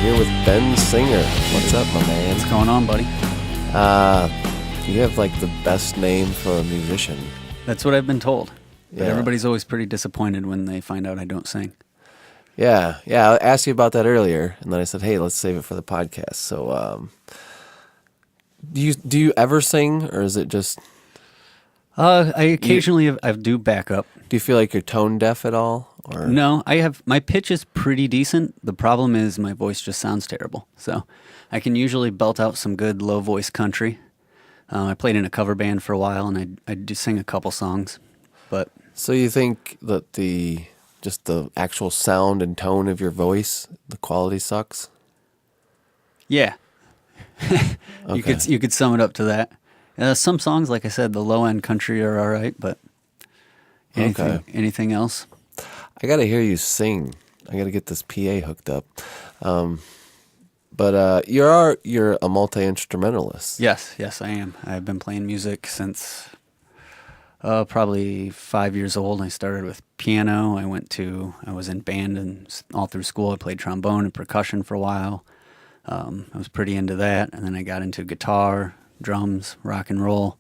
here with Ben Singer. What's up, my man? What's going on, buddy? You have like the best name for a musician. That's what I've been told. But Yeah. everybody's always pretty disappointed when they find out I don't sing. Yeah. I asked you about that earlier, and then I said, hey, let's save it for the podcast. So, do you ever sing, or is it just... I occasionally I do backup. Do you feel like you're tone deaf at all? Or? No, my pitch is pretty decent. The problem is my voice just sounds terrible. So I can usually belt out some good low voice country. I played in a cover band for a while, and I do sing a couple songs. But So you think that the actual sound and tone of your voice, the quality sucks? yeah, Okay. you could sum it up to that. Some songs, like I said, the low end country are all right, but anything else? I gotta hear you sing. I gotta get this PA hooked up. But you're a multi-instrumentalist. Yes, I am. I've been playing music since probably 5 years old. I started with piano. I was in band and all through school. I played trombone and percussion for a while. I was pretty into that, and then I got into guitar, drums, rock and roll.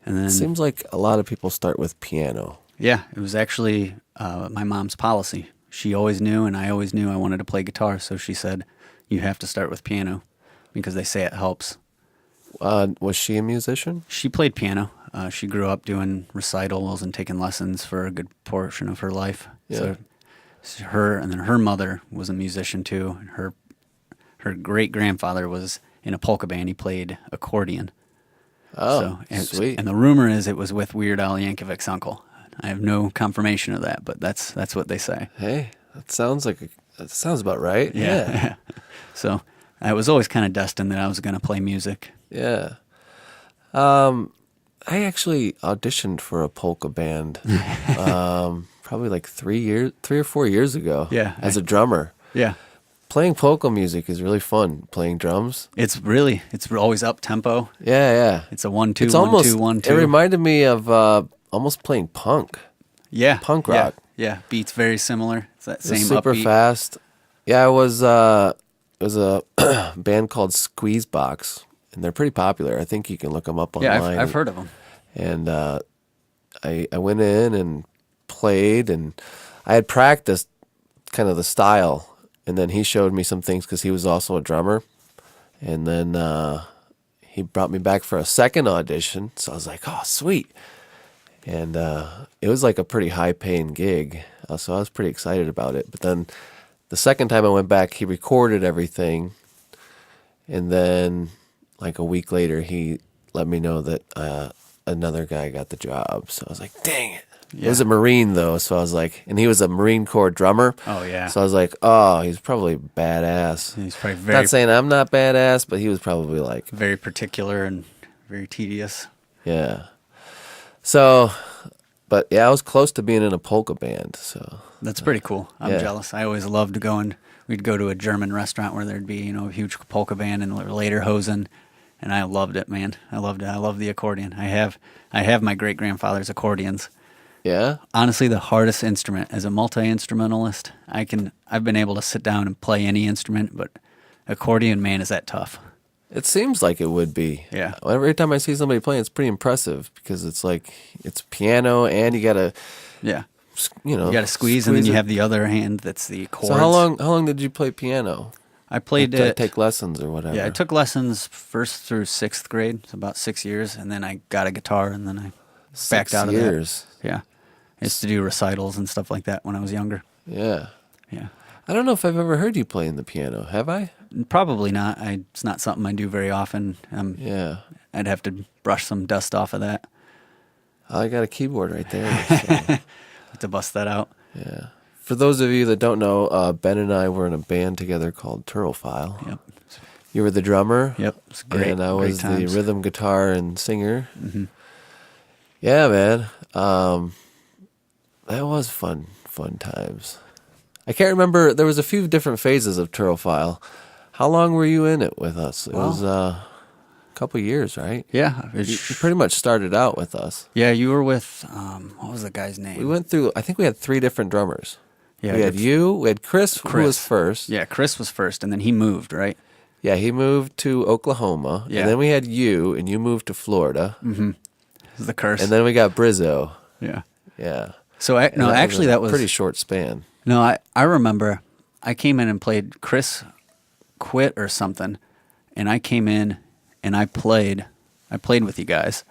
And then Seems like a lot of people start with piano. yeah, it was actually my mom's policy. She always knew, and I always knew I wanted to play guitar, so she said, you have to start with piano because they say it helps. Was she a musician? She played piano. She grew up doing recitals and taking lessons for a good portion of her life. Yeah. So her mother was a musician too. Her great-grandfather was in a polka band. He played accordion. Oh, sweet. And the rumor is it was with Weird Al Yankovic's uncle. I have no confirmation of that, but that's what they say. Hey, that sounds about right. Yeah. So I was always kind of destined that I was going to play music. Yeah. I actually auditioned for a polka band probably like 3 or 4 years ago. Yeah, As a drummer. Yeah. Playing polka music is really fun. Playing drums. It's always up tempo. Yeah. It's a 1-2, It's 1-2, almost 1-2. It reminded me of almost playing punk. Yeah. Punk rock. Yeah. Beats very similar. It's that It was same super upbeat. fast. Yeah, it was a band called Squeezebox, and they're pretty popular. I think you can look them up online. Yeah, I've heard of them. And I went in and played, and I had practiced kind of the style, and then he showed me some things because he was also a drummer, and then he brought me back for a second audition. So I was like, oh, sweet. And it was like a pretty high-paying gig, so I was pretty excited about it. But then the second time I went back, he recorded everything, and then like a week later, he let me know that another guy got the job. So I was like, dang it. Yeah. It was a Marine, though, so I was like, and he was a Marine Corps drummer. Oh, yeah. So I was like, oh, he's probably badass. He's probably very, Not saying I'm not badass, but he was probably like, very particular and very tedious. yeah. So, but yeah, I was close to being in a polka band, so. That's pretty cool. I'm Yeah. jealous. I always loved going. We'd go to a German restaurant where there'd be, a huge polka band and Lederhosen, and I loved it, man. I loved it. I love the accordion. I have my great-grandfather's accordions. Yeah? Honestly, the hardest instrument as a multi-instrumentalist, I've been able to sit down and play any instrument, but accordion, man, is that tough. It seems like it would be. Yeah. Every time I see somebody playing, it's pretty impressive because it's like, it's piano and you gotta, Yeah. you know. You got to squeeze, and then you it. have the other hand that's the chords. So how long did you play piano? I played Like, it. take lessons or whatever. Yeah, I took lessons first through 6th grade, so about 6 years, and then I got a guitar, and then I backed out of 6 years. that. Yeah. I used to do recitals and stuff like that when I was younger. Yeah. Yeah. I don't know if I've ever heard you playing the piano. Have I? Probably not. It's not something I do very often. Yeah. I'd have to brush some dust off of that I got a keyboard right there. So, to bust that out. yeah. For those of you that don't know, Ben and I were in a band together called Turophile. Yep. You were the drummer. Yep. It's great. And I Great was the times. rhythm guitar and singer. Mhm. Yeah, man. That was fun times. I can't remember. There was a few different phases of Turophile. How long were you in it with us? It was a couple years, right? Yeah. You pretty much started out with us. Yeah, you were with, what was the guy's name? We went through, I think we had 3 different drummers. Yeah, we had you. We had Chris, who was Chris. first. Yeah, Chris was first, and then he moved, right? Yeah, he moved to Oklahoma. Yeah. And then we had you, and you moved to Florida. This is the curse. And then we got Brizzo. yeah. Yeah. So And that was pretty short span. No, I remember I came in and played. Chris quit or something, and I came in and I played with you guys.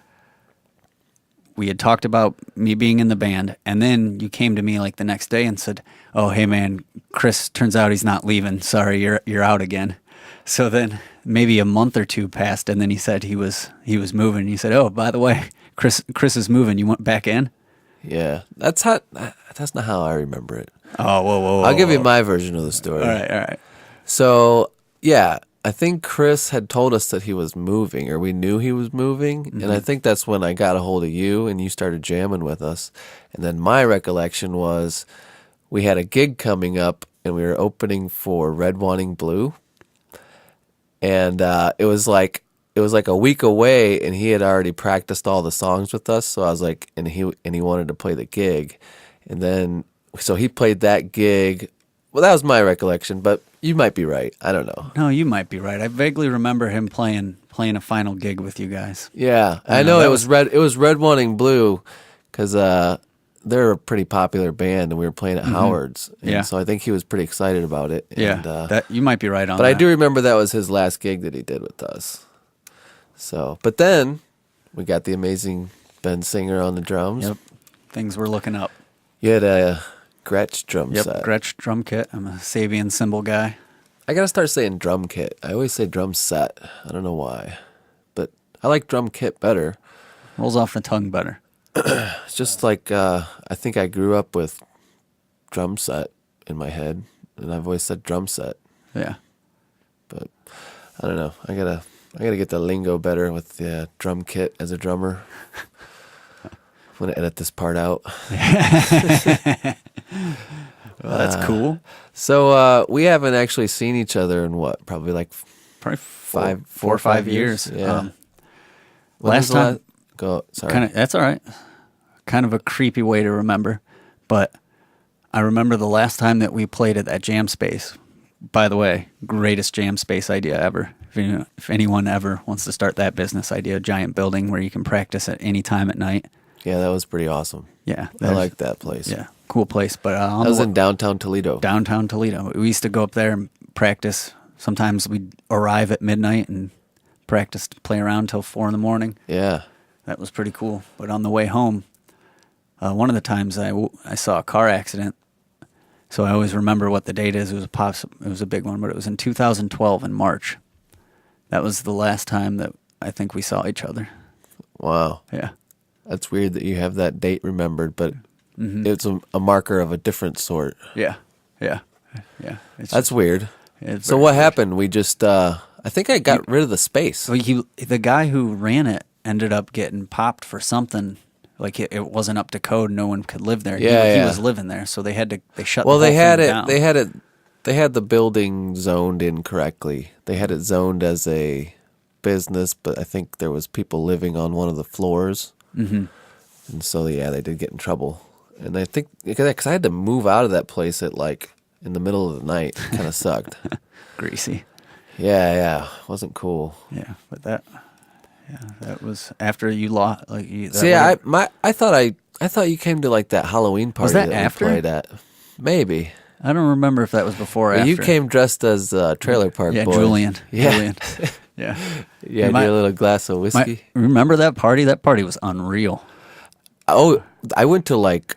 We had talked about me being in the band, and then you came to me like the next day and said, "Oh, hey man, Chris, turns out he's not leaving. Sorry, you're out again." So then maybe a month or two passed, and then he said he was moving. He said, "Oh, by the way, Chris is moving. You went back in?" Yeah. That's not how I remember it. Oh, whoa. I'll give you my version of the story. All right. So, yeah, I think Chris had told us that he was moving, or we knew he was moving. Mm-hmm. And I think that's when I got a hold of you and you started jamming with us. And then my recollection was we had a gig coming up and we were opening for Red Wanting Blue. And it was like a week away, and he had already practiced all the songs with us. So I was like, and he wanted to play the gig. And then, so he played that gig. Well, that was my recollection, but you might be right. I don't know. No, you might be right. I vaguely remember him playing a final gig with you guys. Yeah, I know it was Red Wanting Blue, because they're a pretty popular band, and we were playing at Howard's. And Yeah. so I think he was pretty excited about it. Yeah, And, that you might be right on. but that. I do remember that was his last gig that he did with us. So, but then we got the amazing Ben Singer on the drums. Yep, things were looking up. You had a Gretsch drum Yep, set. Gretsch drum kit. I'm a Sabian cymbal guy. I gotta start saying drum kit. I always say drum set. I don't know why, but I like drum kit better. Rolls off the tongue better. It's just like I think I grew up with drum set in my head, and I've always said drum set. Yeah. But I don't know. I gotta get the lingo better with the drum kit as a drummer. I'm gonna edit this part out. Well, that's cool. So we haven't actually seen each other in what? Probably like Probably 4 or 5 years. Yeah. When Last was the time, Go. Sorry. kind of. That's all right. Kind of a creepy way to remember, but I remember the last time that we played at that jam space. By the way, greatest jam space idea ever. If anyone ever wants to start that business idea, a giant building where you can practice at any time at night. Yeah, that was pretty awesome. Yeah, I like that place. Yeah, cool place. But That was in downtown Toledo. downtown Toledo. We used to go up there and practice. Sometimes we'd arrive at midnight and practice to play around till 4 a.m. Yeah. That was pretty cool. But on the way home, one of the times I saw a car accident. So I always remember what the date is. It was a big one, but it was in 2012 in March. That was the last time that I think we saw each other. Wow. Yeah. That's weird that you have that date remembered, but it's a marker of a different sort. Yeah. It's That's just- weird. it's So very what weird. happened? We just, I think I got rid of the space. So the guy who ran it ended up getting popped for something. Like it wasn't up to code. No one could live there. Yeah, He yeah. was living there, so they shut. Well, the they whole had thing it. down. They had the building zoned incorrectly. They had it zoned as a business, but I think there was people living on one of the floors, and so yeah, they did get in trouble. And I think because I had to move out of that place at like in the middle of the night, kind of sucked. Greasy. Yeah, wasn't cool. Yeah, but that was after you lost. Like See, I thought you came to like that Halloween party that that after? we played at. Maybe. I don't remember if that was before or after. You came dressed as Trailer Park Yeah, Boys. Julian. Yeah. Julian. Yeah. Yeah, My- your little glass of whiskey. Remember that party? That party was unreal. Oh, I went to like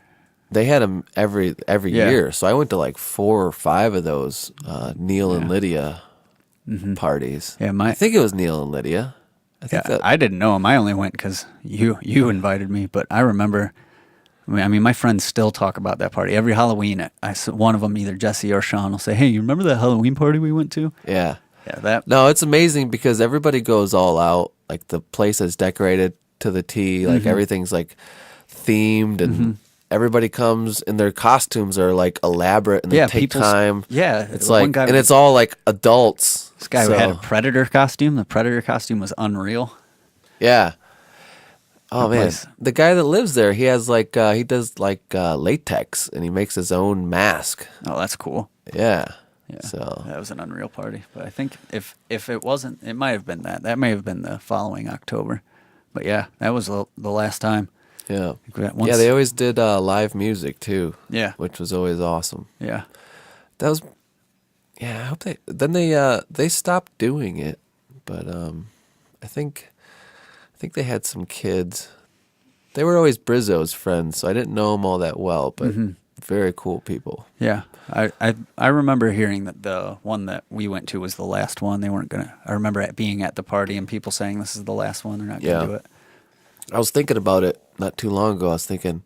they had them every Yeah. year, so I went to like 4 or 5 of those Neil and Lydia parties. Yeah, I think it was Neil and Lydia. I think Yeah, I didn't know him. I only went because you invited me. But I remember. I mean, my friends still talk about that party every Halloween. One of them, either Jesse or Sean, will say, "Hey, you remember that Halloween party we went to?" yeah. Yeah, that. No, it's amazing because everybody goes all out. Like the place is decorated to the T. Like everything's like themed, and everybody comes and their costumes are like elaborate and they Yeah, take people's- time. yeah, it's one like, guy and was- it's all like adults. This guy who had a So, Predator costume. The Predator costume was unreal. yeah. Oh man, the guy that lives there, he has like he does like latex, and he makes his own mask. Oh, that's cool. Yeah. Yeah, So that was an unreal party. But I think if it wasn't, it might have been that. That may have been the following October. But yeah, that was the last time. yeah, Once, yeah. They always did live music too. Yeah. which was always awesome. Yeah. That was. Yeah, I hope they stopped doing it, but I think they had some kids. They were always Brizzo's friends, so I didn't know them all that well, but very cool people. Yeah. I remember hearing that the one that we went to was the last one. They weren't gonna. I remember it being at the party and people saying this is the last one. They're not gonna do it. I was thinking about it not too long ago. I was thinking,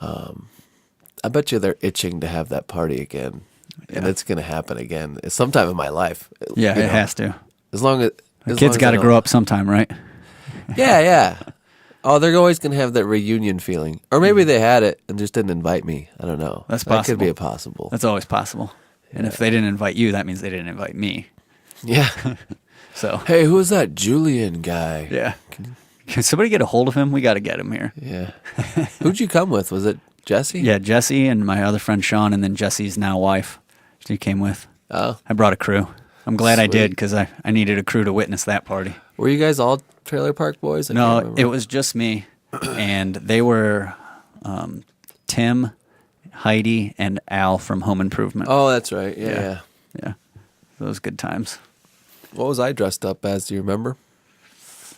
I bet you they're itching to have that party again, and it's gonna happen again sometime in my life. Yeah, it has to. As long as The kids got to grow up sometime, right? Yeah, yeah. Oh, they're always going to have that reunion feeling. Or maybe they had it and just didn't invite me. I don't know. That's That could possible. be possible. That's always possible. And if they didn't invite you, that means they didn't invite me. Yeah. So, Hey, who was that Julian guy? yeah. Can somebody get a hold of him? We got to get him here. Yeah. Who'd you come with? Was it Jesse? Yeah, Jesse and my other friend Sean, and then Jesse's now wife. She came with. Oh. I brought a crew. I'm glad I did Sweet. because I needed a crew to witness that party. Were you guys all Trailer Park Boys? I can't No, remember. it was just me, and they were Tim, Heidi, and Al from Home Improvement. Oh, that's right. Yeah. Yeah. Those good times. What was I dressed up as? Do you remember?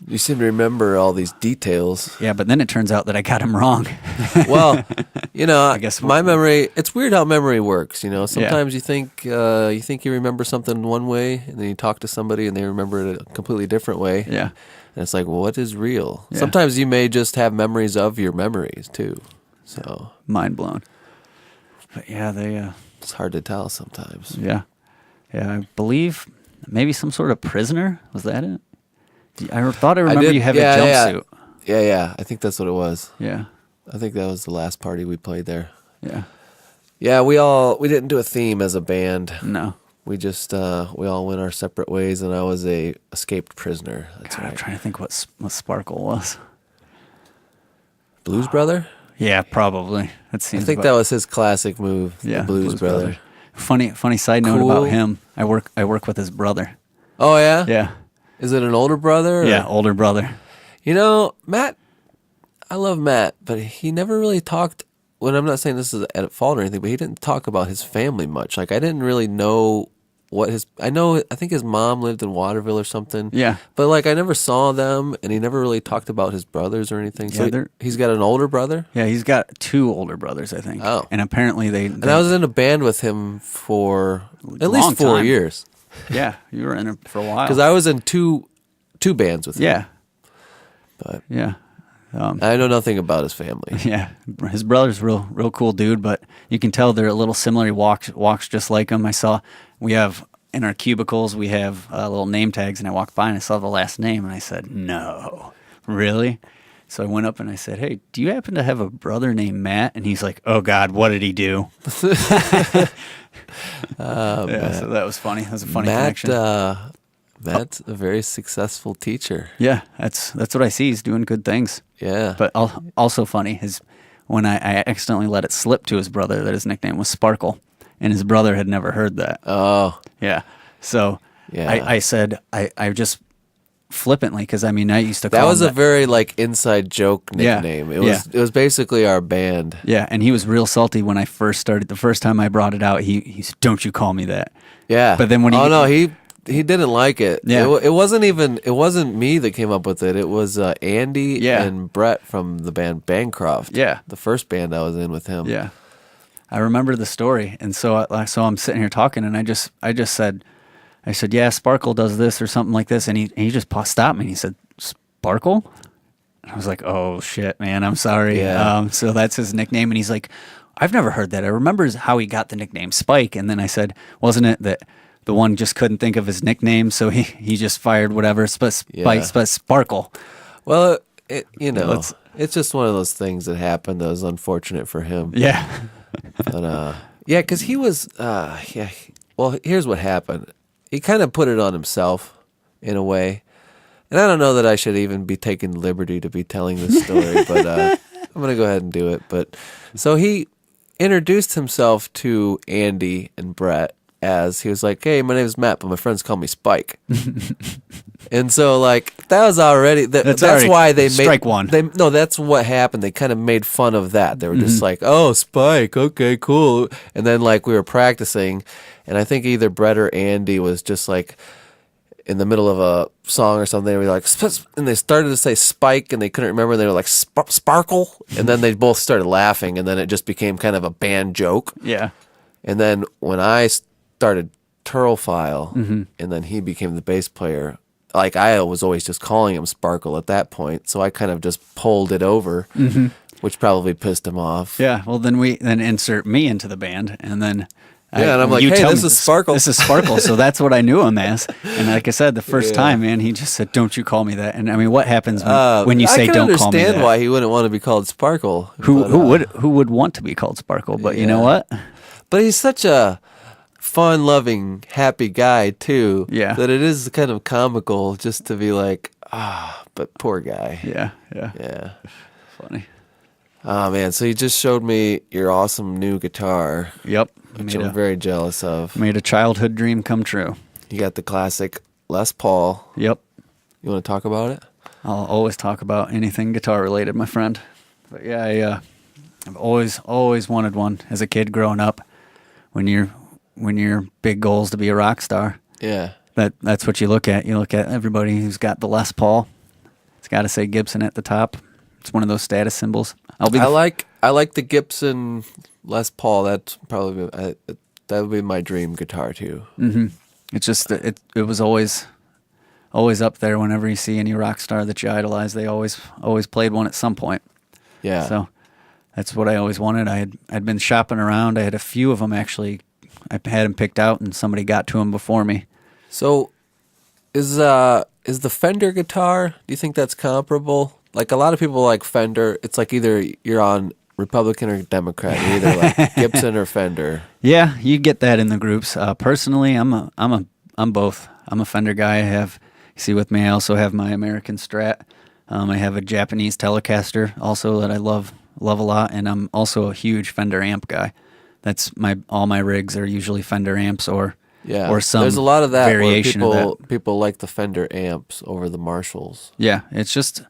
You seem to remember all these details. Yeah, but then it turns out that I got him wrong. Well, I guess my memory, it's weird how memory works, Sometimes you think you remember something one way, and then you talk to somebody and they remember it a completely different way. Yeah. And it's like, well, what is real? Yeah. Sometimes you may just have memories of your memories too. So Mind blown. But yeah, it's hard to tell sometimes. yeah. I believe maybe some sort of prisoner. Was that it? I thought I remember you have a jumpsuit. Yeah. I think that's what it was. Yeah. I think that was the last party we played there. Yeah. Yeah, we didn't do a theme as a band. No. We just we all went our separate ways, and I was a escaped prisoner. That's God, right. I'm trying to think what Sparkle was. Blues Brother? Yeah, probably. That I seems. think that was his classic move. Yeah, the Blues Brother. Funny side note Cool. about him. I work with his brother. Oh yeah. Yeah. Is it an older brother? Or? Yeah, older brother. Matt. I love Matt, but he never really talked. When I'm not saying this is at fault or anything, but he didn't talk about his family much. Like I didn't really know what his. I think his mom lived in Waterville or something. Yeah. But like I never saw them, and he never really talked about his brothers or anything. Yeah, So they're- he's got an older brother. Yeah, he's got 2 older brothers, I think. Oh. And apparently they And I was in a band with him for at Long least 4 time. years. Yeah, you were in it for a while. Because I was in two bands with him. Yeah. But Yeah. I know nothing about his family. Yeah, his brother's real cool dude, but you can tell they're a little similar. He walks just like him. We have in our cubicles we have little name tags, and I walked by and I saw the last name, and I said, "No, really?" So I went up and I said, "Hey, do you happen to have a brother named Matt?" And he's like, "Oh God, what did he do?" Yeah, so that was funny. That was a funny connection. Matt's a very successful teacher. Yeah, that's what I see. He's doing good things. Yeah. But also funny is when I accidentally let it slip to his brother that his nickname was Sparkle, and his brother had never heard that. Oh. Yeah. So Yeah. I said, I just flippantly, because I used to call That was him a very like inside joke Yeah. nickname. Yeah. It was basically our band. Yeah, and he was real salty when I first started. The first time I brought it out, he said, "Don't you call me that." Yeah. But then when he didn't like it. Yeah. It wasn't me that came up with it. It was Andy Yeah. and Brett from the band Bancroft. Yeah. The first band I was in with him. Yeah, I remember the story, and so I'm sitting here talking, and I just said, "Yeah, Sparkle does this or something like this," and he just stopped me and he said, "Sparkle?" And I was like, "Oh shit, man, I'm sorry." Yeah. So that's his nickname, and he's like, "I've never heard that. I remember how he got the nickname Spike," and then I said, "Wasn't it that the one just couldn't think of his nickname, so he just fired whatever, Sparkle." Well, Let's- it's just one of those things that happened that was unfortunate for him. Yeah. But yeah, because he was well, here's what happened. He kind of put it on himself in a way. And I don't know that I should even be taking liberty to be telling this story, but I'm going to go ahead and do it. But so he introduced himself to Andy and Brett as he was like, "Hey, my name is Matt, but my friends call me Spike." And so, like, that was already that's already why they strike made one. No, that's what happened. They kind of made fun of that. They were just like, "Oh, Spike, okay, cool." And then, like, we were practicing, and I think either Brett or Andy was just like in the middle of a song or something. They were like, and they started to say Spike, and they couldn't remember. They were like, Sparkle, and then they both started laughing, and then it just became kind of a band joke. Yeah. And then when I started Turophile, and then he became the bass player, like I was always just calling him Sparkle at that point, so I kind of just pulled it over, which probably pissed him off. Yeah. Well, then insert me into the band, and then and I'm like, you "Hey, tell this me is Sparkle." This is Sparkle. So that's what I knew him as. And like I said, the first time, man, he just said, "Don't you call me that?" And I mean, what happens when you say, "Don't call me that"? I can understand why he wouldn't want to be called Sparkle. Who would want to be called Sparkle? But you know what? But he's such a fun-loving, happy guy too. Yeah. That it is kind of comical just to be like, but poor guy. Yeah. Yeah. Funny. Oh man, so you just showed me your awesome new guitar, Yep. which I'm very jealous of. Made a childhood dream come true. You got the classic Les Paul. Yep. You want to talk about it? I'll always talk about anything guitar related, my friend. But yeah, I've always wanted one as a kid growing up. When your big goal is to be a rock star, Yeah. that's what you look at. You look at everybody who's got the Les Paul. It's got to say Gibson at the top. It's one of those status symbols. I like the Gibson Les Paul. That's probably that would be my dream guitar too. Mm-hmm. It's just that it was always up there. Whenever you see any rock star that you idolize, they always played one at some point. Yeah. So that's what I always wanted. I'd been shopping around. I had a few of them actually. I had them picked out, and somebody got to them before me. So, is the Fender guitar? Do you think that's comparable? Like a lot of people like Fender. It's like either you're on Republican or Democrat. You're either like Gibson or Fender. Yeah, you get that in the groups. Personally, I'm both. I'm a Fender guy. You see with me, I also have my American Strat. I have a Japanese Telecaster also that I love a lot, and I'm also a huge Fender amp guy. That's all my rigs are usually Fender amps or some There's a lot of that variation where of that. people like the Fender amps over the Marshalls. Yeah, it's just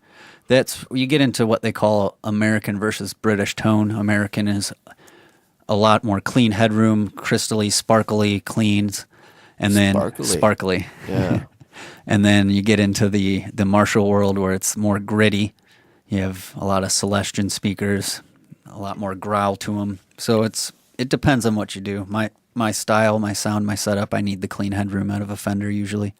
that's you get into what they call American versus British tone. American is a lot more clean headroom, crystally, sparkly, cleans, and then sparkly. Yeah. And then you get into the Marshall world where it's more gritty. You have a lot of Celestion speakers, a lot more growl to them. So it depends on what you do. My style, my sound, my setup, I need the clean headroom out of a Fender usually.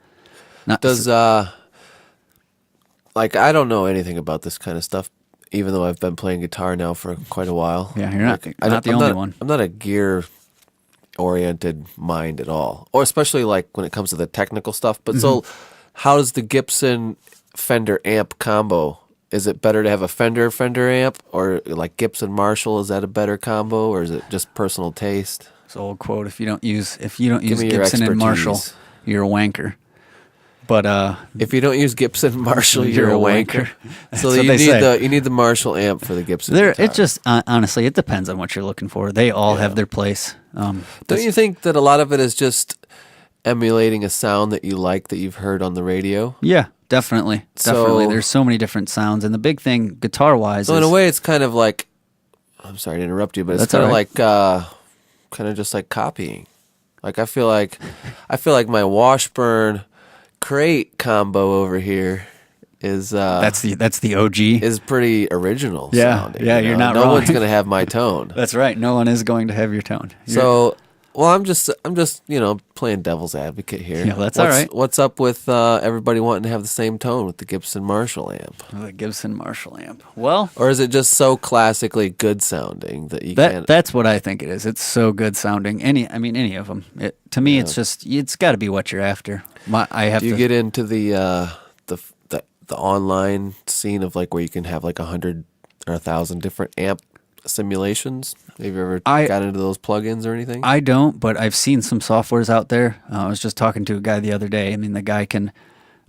Like I don't know anything about this kind of stuff, even though I've been playing guitar now for quite a while. Yeah, you're not the only one. I'm not a gear-oriented mind at all, or especially like when it comes to the technical stuff. But so, how does the Gibson Fender amp combo? Is it better to have a Fender amp, or like Gibson Marshall? Is that a better combo, or is it just personal taste? It's an old quote: if you don't use Gibson expertise. and Marshall, you're a wanker. But if you don't use Gibson Marshall, you're a wanker. So what you need the Marshall amp for the Gibson guitar. It just honestly, it depends on what you're looking for. They all have their place. Don't you think that a lot of it is just emulating a sound that you like that you've heard on the radio? Yeah, definitely. There's so many different sounds, and the big thing guitar-wise. So in a way, it's kind of like. I'm sorry to interrupt you, but it's kind of like kind of just like copying. Like I feel like my Washburn crate combo over here is that's the OG is pretty original sounding. Yeah, you're not wrong. No one's gonna have my tone. That's right. No one is going to have your tone. Well, I'm just playing devil's advocate here. Yeah, that's all right. What's up with everybody wanting to have the same tone with the Gibson Marshall amp? The Gibson Marshall amp. Well, or is it just so classically good sounding that you can't? That's what I think it is. It's so good sounding. Any of them. To me, it's got to be what you're after. Get into the online scene of like where you can have like 100 or 1,000 different amp simulations? Have you ever got into those plugins or anything? I don't, but I've seen some softwares out there. I was just talking to a guy the other day. I mean, the guy can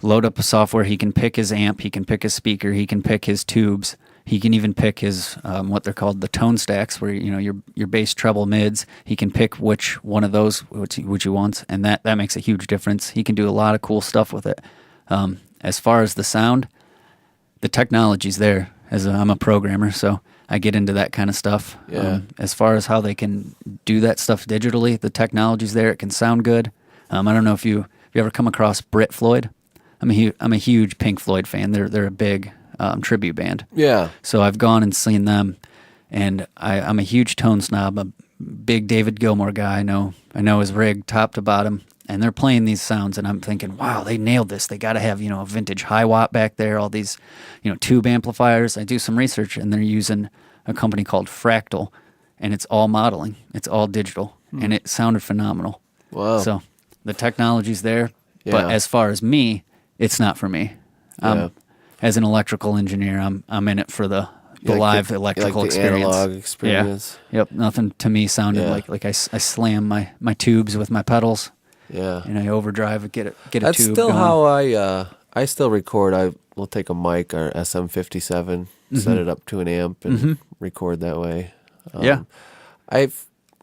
load up a software. He can pick his amp, he can pick his speaker, he can pick his tubes. He can even pick his what they're called, the tone stacks, where your bass, treble, mids. He can pick which one of those which he wants, and that makes a huge difference. He can do a lot of cool stuff with it. As far as the sound, the technology's there. I'm a programmer, so I get into that kind of stuff. Yeah. As far as how they can do that stuff digitally, the technology's there. It can sound good. I don't know if you ever come across Brit Floyd. I'm a huge Pink Floyd fan. They're a big tribute band. Yeah. So I've gone and seen them, and I'm a huge tone snob. I'm a big David Gilmour guy. I know his rig top to bottom, and they're playing these sounds, and I'm thinking, wow, they nailed this. They got to have a vintage high watt back there. All these tube amplifiers. I do some research, and they're using a company called Fractal, and it's all modeling. It's all digital, and it sounded phenomenal. Wow. So the technology's there, Yeah. but as far as me, it's not for me. Yeah. As an electrical engineer, I'm in it for the You like live the- electrical you like the experience. analog experience. Yeah. Yep. Nothing to me sounded Yeah. like I slam my tubes with my pedals, Yeah. and I overdrive, get a That's tube still going. how I still record. I will take a mic or SM57, set it up to an amp, and record that way. Yeah. I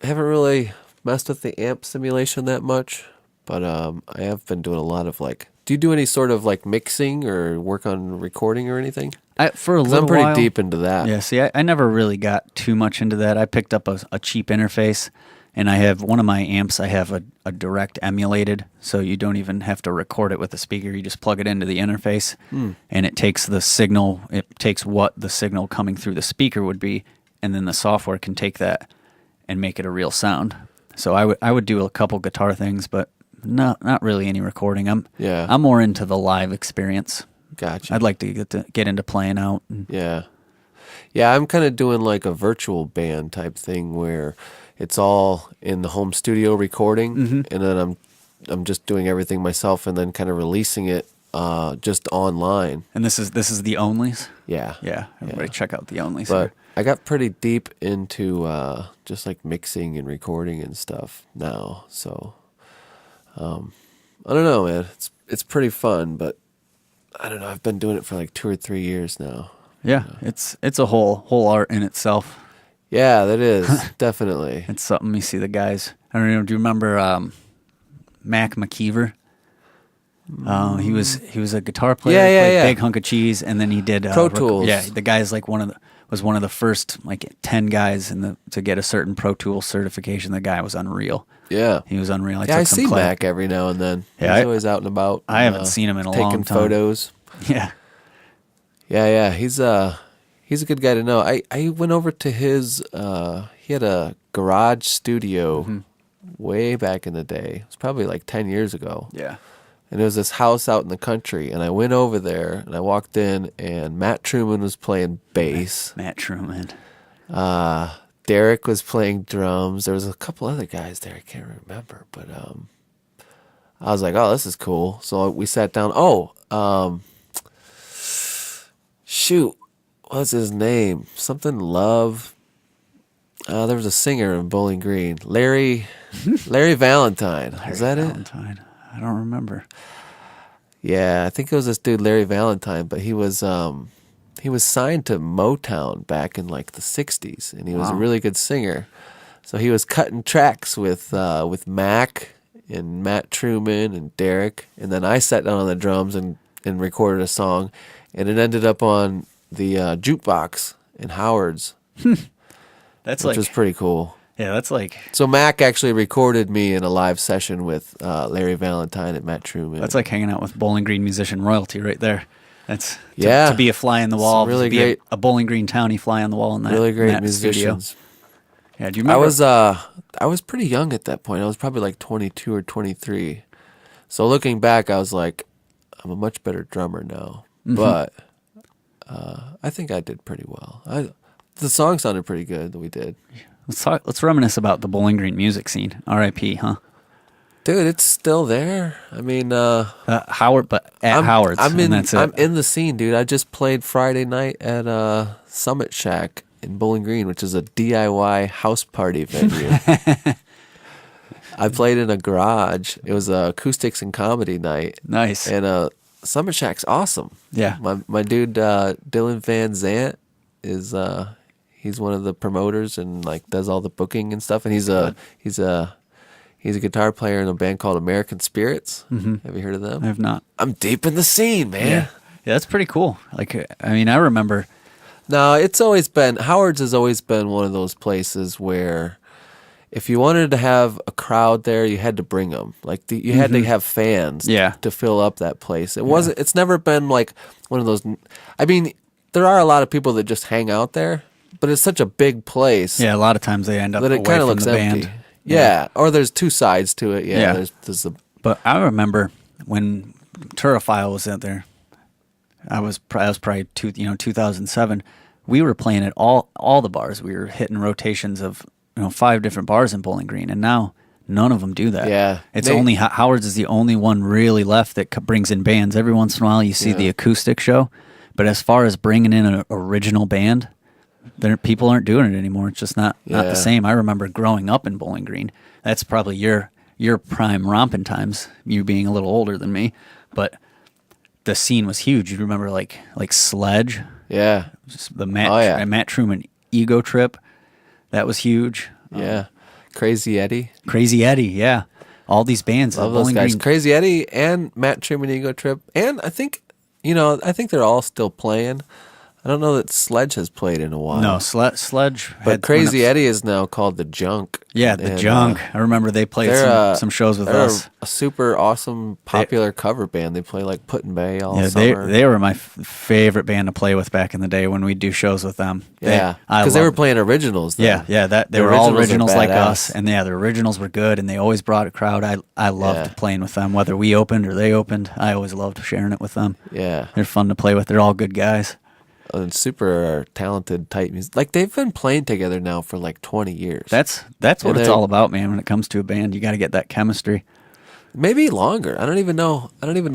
haven't really messed with the amp simulation that much, but I have been doing a lot of like. Do you do any sort of like mixing or work on recording or anything? For a 'Cause little I'm pretty while, deep into that. Yeah, see, I never really got too much into that. I picked up a cheap interface, and I have one of my amps, I have a direct emulated, so you don't even have to record it with a speaker. You just plug it into the interface, and it takes the signal, it takes what the signal coming through the speaker would be, and then the software can take that and make it a real sound. So I would do a couple guitar things, but not really any recording. I'm more into the live experience. Gotcha. I'd like to get into playing out. Yeah. Yeah, I'm kind of doing like a virtual band type thing where it's all in the home studio recording, and then I'm just doing everything myself and then kind of releasing it just online. And this is the Onlys. Yeah. Yeah, everybody check out the Onlys. But I got pretty deep into just like mixing and recording and stuff now. So I don't know, man. It's pretty fun, but I don't know. I've been doing it for like 2 or 3 years now. yeah, it's a whole art in itself. Yeah, that is definitely. It's something you see the guys. I don't know. Do you remember Mac McKeever? He was a guitar player. Yeah, played yeah. Big Hunk of Cheese, and then he did Pro Tools. Yeah, the guy's like one of the first like 10 guys to get a certain Pro Tools certification. The guy was unreal. Yeah. He was unreal. I took some see class. Mac every now and then. Yeah, He's always out and about. I haven't seen him in a taking long time. photos. Yeah. Yeah. He's a good guy to know. I went over to his. He had a garage studio way back in the day. It was probably like 10 years ago. Yeah. And it was this house out in the country. And I went over there and I walked in and Matt Truman was playing bass. Matt Truman. Derek was playing drums. There was a couple other guys there. I can't remember, but I was like, "Oh, this is cool." So we sat down. Shoot, what's his name? Something Love. There was a singer in Bowling Green, Larry Valentine. Is that Valentine. I don't remember. it? Yeah, I think it was this dude Larry Valentine, but he was signed to Motown back in like the '60s, and he was a really good singer. So he was cutting tracks with Mac and Matt Truman and Derek, and then I sat down on the drums and recorded a song, and it ended up on the jukebox in Howard's, That's which was pretty cool. Yeah, that's like So Mac actually recorded me in a live session with Larry Valentine and Matt Truman. that's like hanging out with Bowling Green musician royalty right there. That's Yeah. to be a fly on the wall. Some really to be great- a Bowling Green townie fly on the wall in that really great in that studio. musicians. Yeah, do you remember? I was pretty young at that point. I was probably like 22 or 23. So looking back, I was like, I'm a much better drummer now. But I think I did pretty well. The song sounded pretty good that we did. Let's reminisce about the Bowling Green music scene. R.I.P. Huh? Dude, it's still there. I mean, Howard, but at Howard's, and that's it. I'm in the scene, dude. I just played Friday night at Summit Shack in Bowling Green, which is a DIY house party venue. I played in a garage. It was a acoustics and comedy night. Nice. And Summit Shack's awesome. Yeah. My dude Dylan Van Zant is he's one of the promoters and like does all the booking and stuff. And he's a guitar player in a band called American Spirits. Have you heard of them? I have not. I'm deep in the scene, man. Yeah, that's pretty cool. Like, I mean, I remember. No, it's always been Howard's has always been one of those places where if you wanted to have a crowd there, you had to bring them. Like you had to have fans to fill up that place. It wasn't. It's never been like one of those. I mean, there are a lot of people that just hang out there, but it's such a big place. Yeah, a lot of times they end up that it away kind of from looks the empty. band. Yeah, or there's two sides to it. Yeah, there's the. But I remember when Turophile was out there. I was probably 2007. We were playing at all the bars. We were hitting rotations of 5 different bars in Bowling Green, and now none of them do that. Yeah, it's only Howard's is the only one really left that brings in bands. Every once in a while, you see the acoustic show, but as far as bringing in an original band, people aren't doing it anymore. It's just not the same. I remember growing up in Bowling Green. That's probably your prime romping times. You being a little older than me, but the scene was huge. You remember like Sledge. Yeah. Just the Matt Truman Ego Trip. That was huge. Yeah. Crazy Eddie. Crazy Eddie, yeah. All these bands. Love those guys. Green. Crazy Eddie and Matt Truman Ego Trip. And I think they're all still playing. I don't know that Sledge has played in a while. No, Sledge. But Crazy Eddie is now called The Junk. Yeah, The Junk. I remember they played some shows with us. A super awesome, popular cover band. They play like Put in Bay all summer. They were my favorite band to play with back in the day when we'd do shows with them. Because they were playing originals. Then. They were all originals like us. And the originals were good, and they always brought a crowd. I loved playing with them, whether we opened or they opened. I always loved sharing it with them. Yeah. They're fun to play with. They're all good guys. And super talented type music. Like they've been playing together now for like 20 years. That's what it's all about, man. When it comes to a band, you got to get that chemistry. Maybe longer. I don't even know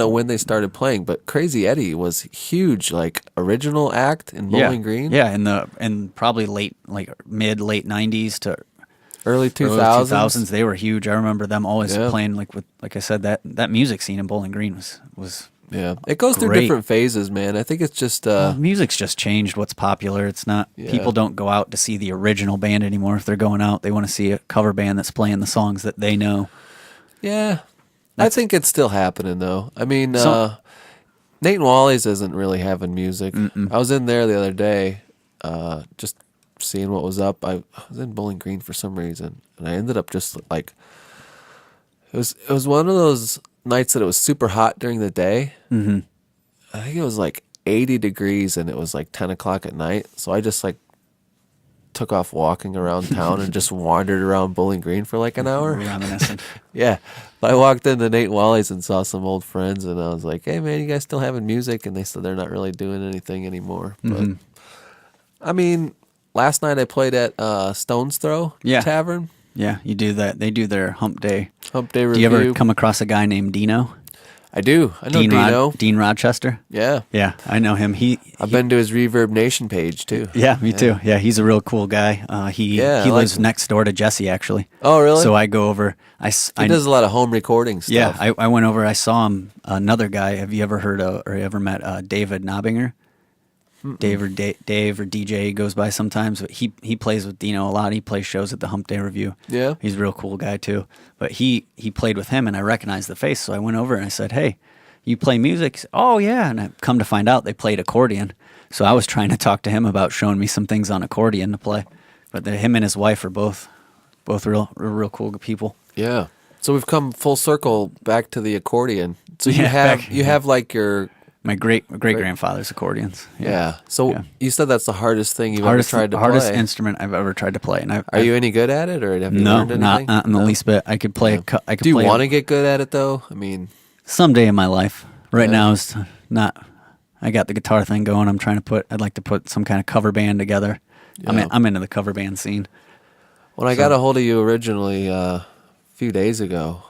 when they started playing. But Crazy Eddie was huge, like original act in Bowling Green. Yeah, in probably late 90s to early 2000s. They were huge. I remember them always playing like I said that music scene in Bowling Green was. Yeah, it goes through different phases, man. I think it's just music's just changed. What's popular? It's not people don't go out to see the original band anymore. If they're going out, they want to see a cover band that's playing the songs that they know. Yeah, I think it's still happening though. I mean, Nate and Wally's isn't really having music. I was in there the other day, just seeing what was up. I was in Bowling Green for some reason, and I ended up just like it was one of those nights that it was super hot during the day. I think it was like 80 degrees and it was like 10 o'clock at night. So I just like took off walking around town and just wandered around Bowling Green for like an hour. Yeah. But I walked into Nate Wally's and saw some old friends and I was like, hey man, you guys still having music? And they said they're not really doing anything anymore. But I mean, last night I played at Stone's Throw Tavern. Yeah, you do that. They do their hump day review. Do you ever come across a guy named Dino? I do. I know Dino. Dean Rochester? Yeah. Yeah, I know him. I've been to his Reverb Nation page, too. Yeah, me too. Yeah, he's a real cool guy. He lives next door to Jesse, actually. Oh, really? So I go over. He does a lot of home recording stuff. Yeah, I went over. I saw him. Another guy. Have you ever heard of or ever met David Nobinger? Dave or DJ goes by sometimes, but he plays with Dino a lot. He plays shows at the Hump Day Review. Yeah, he's a real cool guy too. But he played with him, and I recognized the face, so I went over and I said, "Hey, you play music?" He said, "Oh yeah," and I come to find out they played accordion. So I was trying to talk to him about showing me some things on accordion to play. But him and his wife are both real cool people. Yeah. So we've come full circle back to the accordion. So you have like your. My great grandfather's accordions. Yeah. So you said that's the hardest thing you've ever tried to play. Hardest instrument I've ever tried to play. And are you any good at it, or have you learned anything? Not in the least bit. I could play. Yeah. Do you want to get good at it though? I mean, someday in my life. Right now is not. I got the guitar thing going. I'd like to put some kind of cover band together. Yeah. I'm into the cover band scene. When I got a hold of you originally a few days ago.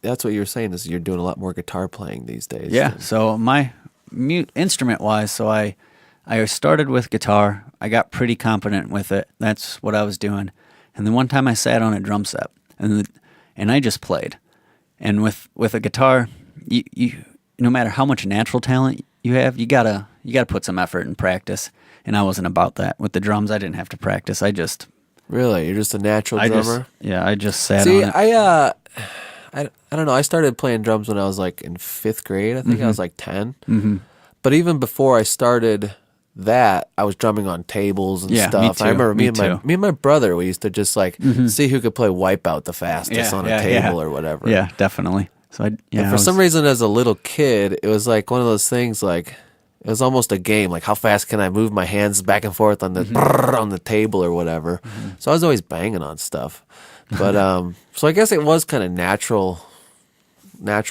That's what you were saying is you're doing a lot more guitar playing these days. Yeah. So my instrument wise, so I started with guitar. I got pretty competent with it. That's what I was doing. And then one time I sat on a drum set and I just played. And with a guitar, no matter how much natural talent you have, you gotta put some effort and practice. And I wasn't about that with the drums. I didn't have to practice. Really, you're just a natural drummer. I just sat See, on it. I don't know. I started playing drums when I was like in 5th grade. I think I was like 10. Mm-hmm. But even before I started that, I was drumming on tables and Yeah, stuff. me too. I remember Me too. me and my brother, we used to just like see who could play Wipeout the fastest on a table or whatever. Yeah, definitely. So And for some reason, as a little kid, it was like one of those things like it was almost a game. Like how fast can I move my hands back and forth on the on the table or whatever. So I was always banging on stuff. But so I guess it was kind of natural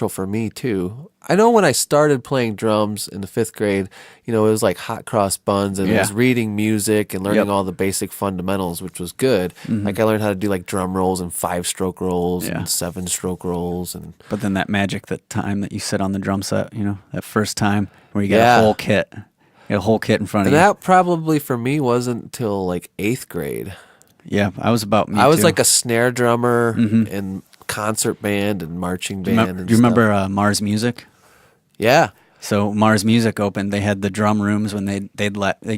for me too. I know when I started playing drums in the 5th grade, it was like hot cross buns and it was reading music and learning all the basic fundamentals, which was good. Like I learned how to do like drum rolls and 5-stroke rolls and 7-stroke rolls But then that magic, that time that you sit on the drum set, that first time where you get a whole kit. You get a whole kit in front of and you. that probably for me wasn't until like 8th grade. Yeah, I was about me I was too. like a snare drummer in concert band and marching band. Do you remember Mars Music? Yeah. So Mars Music opened. They had the drum rooms when they'd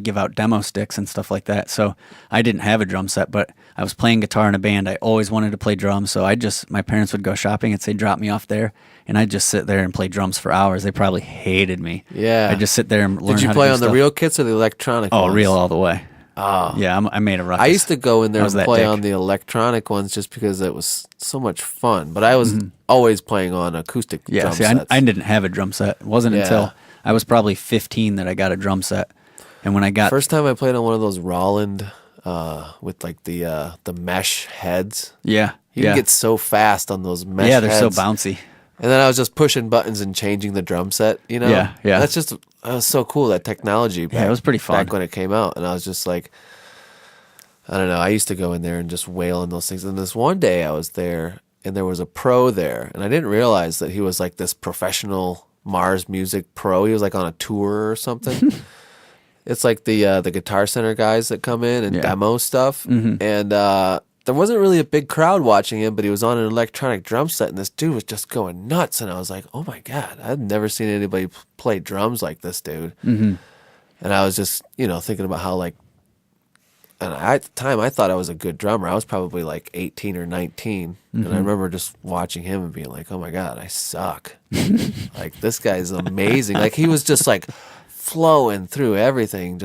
give out demo sticks and stuff like that. So I didn't have a drum set, but I was playing guitar in a band. I always wanted to play drums, so my parents would go shopping and say drop me off there, and I'd just sit there and play drums for hours. They probably hated me. Yeah. I'd just sit there and learn. Did you how play to do on the stuff. real kits or the electronic Oh, ones? real all the way. Oh. Yeah, I made a ruckus. I used to go in there I was and that play dick. on the electronic ones just because it was so much fun. But I was always playing on acoustic Yeah, drum see, sets. I didn't have a drum set. It wasn't Yeah. until I was probably 15 that I got a drum set. And when I got First time I played on one of those Roland with like the mesh heads. you You can get so fast on those mesh they're heads. so bouncy. And then I was just pushing buttons and changing the drum set, Yeah, yeah. That was so cool, that technology. Yeah, it was pretty fun. Back when it came out. And I was just like, I don't know. I used to go in there and just wail on those things. And this one day I was there and there was a pro there. And I didn't realize that he was like this professional Mars Music pro. He was like on a tour or something. It's like the Guitar Center guys that come in and demo stuff. And there wasn't really a big crowd watching him, but he was on an electronic drum set, and this dude was just going nuts. And I was like, oh my God, I've never seen anybody play drums like this dude. And I was just, thinking about how and at the time I thought I was a good drummer. I was probably like 18 or 19. And I remember just watching him and being like, oh my God, I suck. Like, this guy's amazing. Like, he was just like flowing through everything.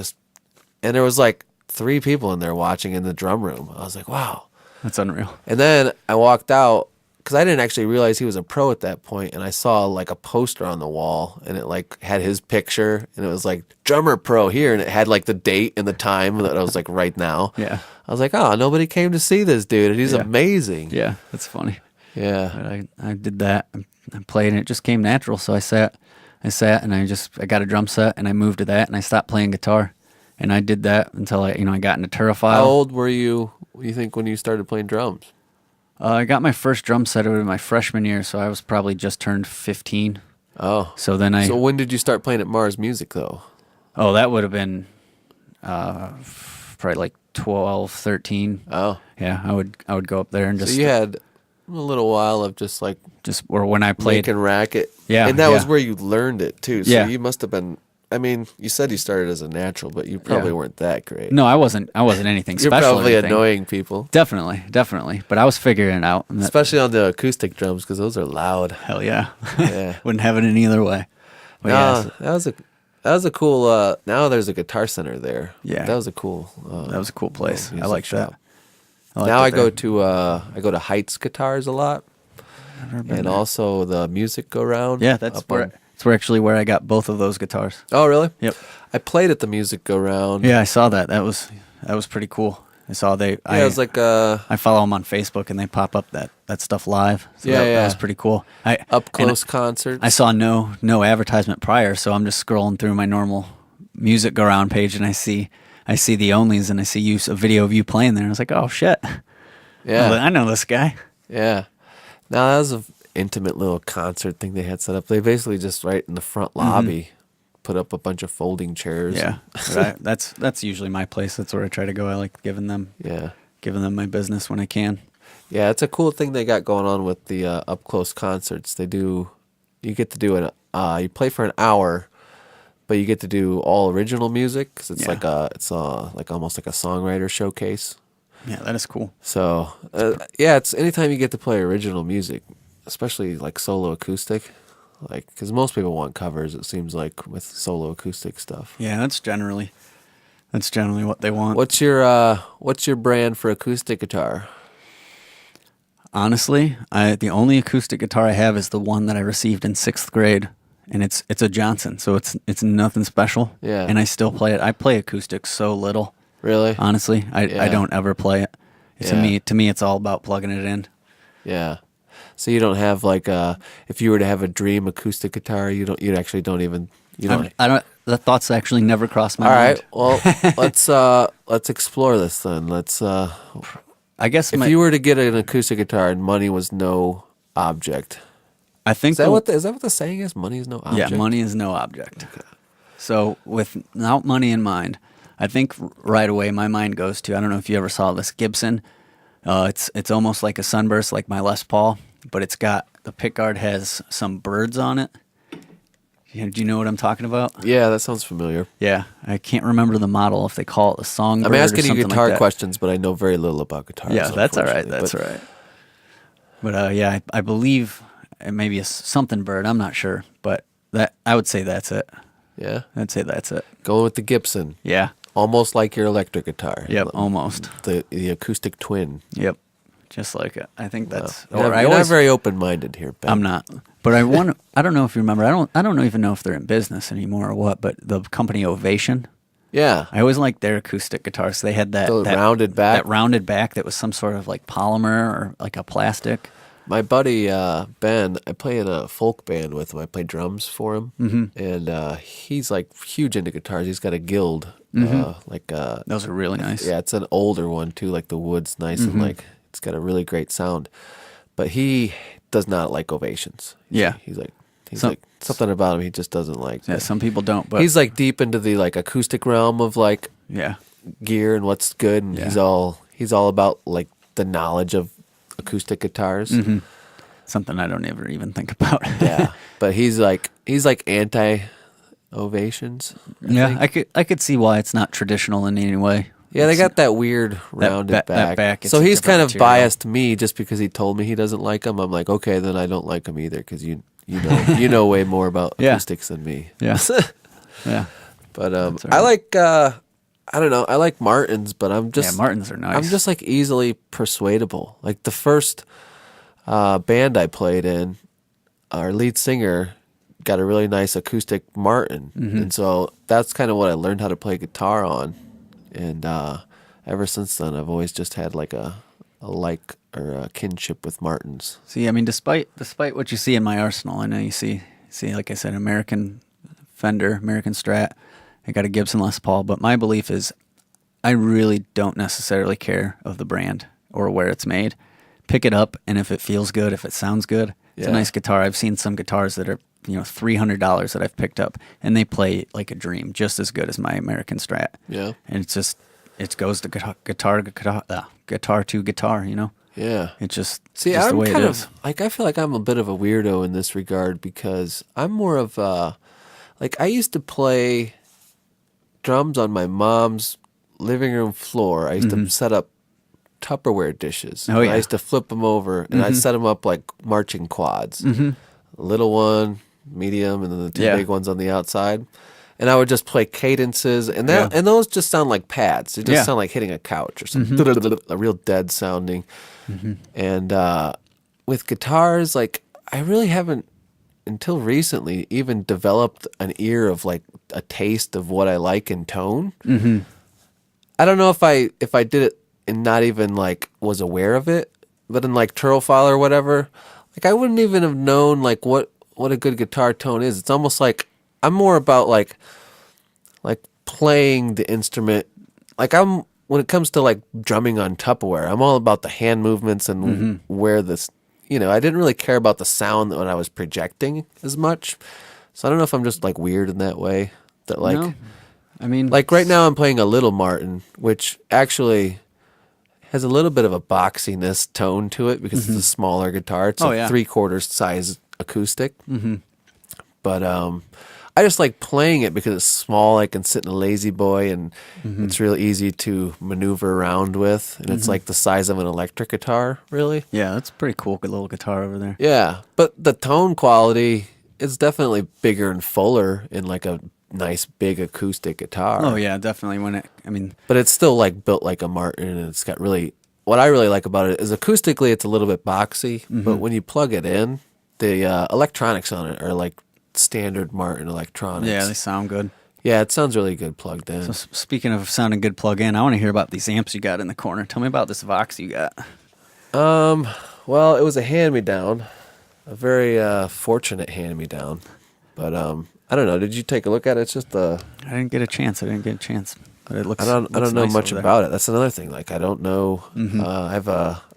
And there was like 3 people in there watching in the drum room. I was like, wow. That's unreal. And then I walked out because I didn't actually realize he was a pro at that point, and I saw like a poster on the wall, and it like had his picture, and it was like drummer pro here, and it had like the date and the time that I was like right now. Yeah. I was like, oh, nobody came to see this dude, and he's amazing. Yeah, that's funny. Yeah. But I did that. I played, and it just came natural. So I sat, and I got a drum set, and I moved to that, and I stopped playing guitar, and I did that until I got into Turophile. How old were you think, when you started playing drums? I got my first drum set in my freshman year, so I was probably just turned 15. Oh. So then So when did you start playing at Mars Music, though? Oh, that would have been probably like 12, 13. Oh. Yeah, I would go up there and just So you had a little while of just like or when I played. making racket. Yeah, And that was yeah. where you learned it, too. So Yeah. you must have been, I mean, you said you started as a natural, but you probably weren't that great. No, I wasn't anything You're special. or probably anything. annoying people. Definitely. But I was figuring it out. And Especially on the acoustic drums, because those are loud. hell yeah. Yeah. Wouldn't have it any other way. But No, yeah, that was a cool, now there's a Guitar Center there. Yeah. That was a cool. that was a cool place. music I like that. shop. Now I go to Heights Guitars a lot. And also the Music Go Round. Yeah, that's actually where I got both of those guitars. Oh, really? Yep. I played at the Music Go Round. Yeah, I saw that. That was pretty cool. I saw It was like I follow them on Facebook, and they pop up that stuff live. So that was pretty cool. up close concerts. I saw no advertisement prior, so I'm just scrolling through my normal Music Go Round page, and I see the Onlys, and I see a video of you playing there. And I was like, oh shit, Yeah. I know this guy. Yeah. Now that was an intimate little concert thing they had set up. They basically just right in the front lobby put up a bunch of folding chairs. Yeah, but that's usually my place. That's where I try to go. I like giving them my business when I can. Yeah, it's a cool thing they got going on with the up close concerts. They do you get to do you play for an hour, but you get to do all original music 'cause it's like almost like a songwriter showcase. Yeah, that is cool. So yeah, it's anytime you get to play original music, especially like solo acoustic, like because most people want covers. It seems like with solo acoustic stuff. Yeah, that's generally what they want. What's your brand for acoustic guitar? Honestly, the only acoustic guitar I have is the one that I received in 6th grade, and it's a Johnson, so it's nothing special. Yeah. And I still play it. I play acoustic so little. Really? Honestly, I Yeah. don't ever play it. Yeah. To me, it's all about plugging it in. Yeah. So you don't have like if you were to have a dream acoustic guitar, you don't I don't. The thoughts actually never crossed my All mind. right. Well, let's explore this then. I guess if you were to get an acoustic guitar and money was no object. I think Is that what the saying is? Money is no object. Yeah, money is no object. Okay. So without money in mind, I think right away my mind goes to, I don't know if you ever saw this Gibson. It's almost like a Sunburst, like my Les Paul, but the pickguard has some birds on it. Do you know what I'm talking about? Yeah, that sounds familiar. Yeah, I can't remember the model, if they call it a songbird. I'm asking you guitar like questions, but I know very little about guitars. Yeah, that's all right. That's all right. But yeah, I believe it may be a something bird. I'm not sure, but I would say that's it. Yeah, I'd say that's it. going with the Gibson. Yeah. Almost like your electric guitar. Yep, almost. The acoustic twin. Yep, just like it. I think that's. You're not very open-minded here, Ben. I'm not. But I don't know if you remember. I don't even know if they're in business anymore or what. But the company Ovation. Yeah. I always liked their acoustic guitars. They had that rounded back. That rounded back that was some sort of like polymer or like a plastic. My buddy Ben, I play in a folk band with him. I play drums for him, and he's like huge into guitars. He's got a Guild, those are really nice. Yeah, it's an older one too. Like the wood's nice and like it's got a really great sound. But he does not like Ovations. He's like something about him he just doesn't like. Yeah, some people don't. But he's like deep into the like acoustic realm of like yeah gear and what's good, and he's all about like the knowledge of acoustic guitars. Something I don't ever even think about. Yeah, but he's like anti Ovations. I could see why it's not traditional in any way. Yeah, they got that weird rounded back. That back. So he's kind of biased me just because he told me he doesn't like them. I'm like, okay, then I don't like them either because you know way more about acoustics than me. Yeah, yeah. But right. I like I don't know. I like Martins, but Martins are nice. I'm just like easily persuadable. Like the first band I played in, our lead singer got a really nice acoustic Martin, and so that's kind of what I learned how to play guitar on. And ever since then, I've always just had like a like or a kinship with Martins. See, I mean, despite what you see in my arsenal, I know you see like I said, American Fender, American Strat. I got a Gibson Les Paul, but my belief is I really don't necessarily care of the brand or where it's made. Pick it up, and if it feels good, if it sounds good, it's a nice guitar. I've seen some guitars that are $300 that I've picked up, and they play like a dream, just as good as my American Strat. Yeah, and it goes to guitar to guitar. Yeah, it just I'm the way kind it of is. like I feel like I'm a bit of a weirdo in this regard because I'm more of like I used to play drums on my mom's living room floor. I used to set up Tupperware dishes. Oh, yeah. I used to flip them over, and I'd set them up like marching quads. A little one, medium, and then the two big ones on the outside. And I would just play cadences, and and those just sound like pads. They just sound like hitting a couch or something, a real dead sounding. And with guitars, like I really haven't until recently even developed an ear of like a taste of what I like in tone. I don't know if I did it and not even like was aware of it, but in like Turophile or whatever, like I wouldn't even have known like what a good guitar tone is. It's almost like I'm more about like playing the instrument. Like when it comes to like drumming on Tupperware, I'm all about the hand movements and where this, I didn't really care about the sound when I was projecting as much. So I don't know if I'm just like weird in that way. That like, No. I mean, like right now I'm playing a Little Martin, which actually has a little bit of a boxiness tone to it because it's a smaller guitar. It's a 3/4 size acoustic. But I just like playing it because it's small. I can sit in a lazy boy, and it's real easy to maneuver around with. And it's like the size of an electric guitar, really. Yeah, that's a pretty cool little guitar over there. Yeah, but the tone quality is definitely bigger and fuller in like a nice big acoustic guitar. Oh yeah, definitely. But it's still like built like a Martin, and it's got really. What I really like about it is acoustically, it's a little bit boxy, but when you plug it in, the electronics on it are like standard Martin electronics. Yeah, they sound good. Yeah, it sounds really good plugged in. So speaking of sounding good plug in, I want to hear about these amps you got in the corner. Tell me about this Vox you got. Well, it was a hand-me-down, a very fortunate hand-me-down. But I don't know. Did you take a look at it? It's just I didn't get a chance. But it looks. I don't looks know nice much over about it. That's another thing. Like I don't know. I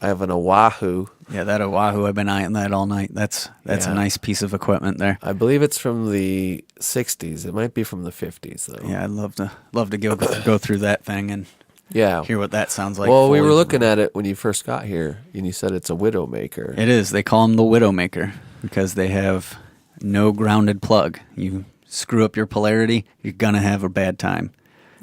have an Oahu. there. Yeah, that Oahu. I've been eyeing that all night. That's Yeah. a nice piece of equipment there. I believe it's from the '60s. It might be from the '50s though. Yeah, I'd love to go through that thing and Yeah. hear what that sounds like. Well, we fully. were looking at it when you first got here, and you said it's a Widowmaker. It is. They call them the Widowmaker because they have no grounded plug. You screw up your polarity, you're gonna have a bad time.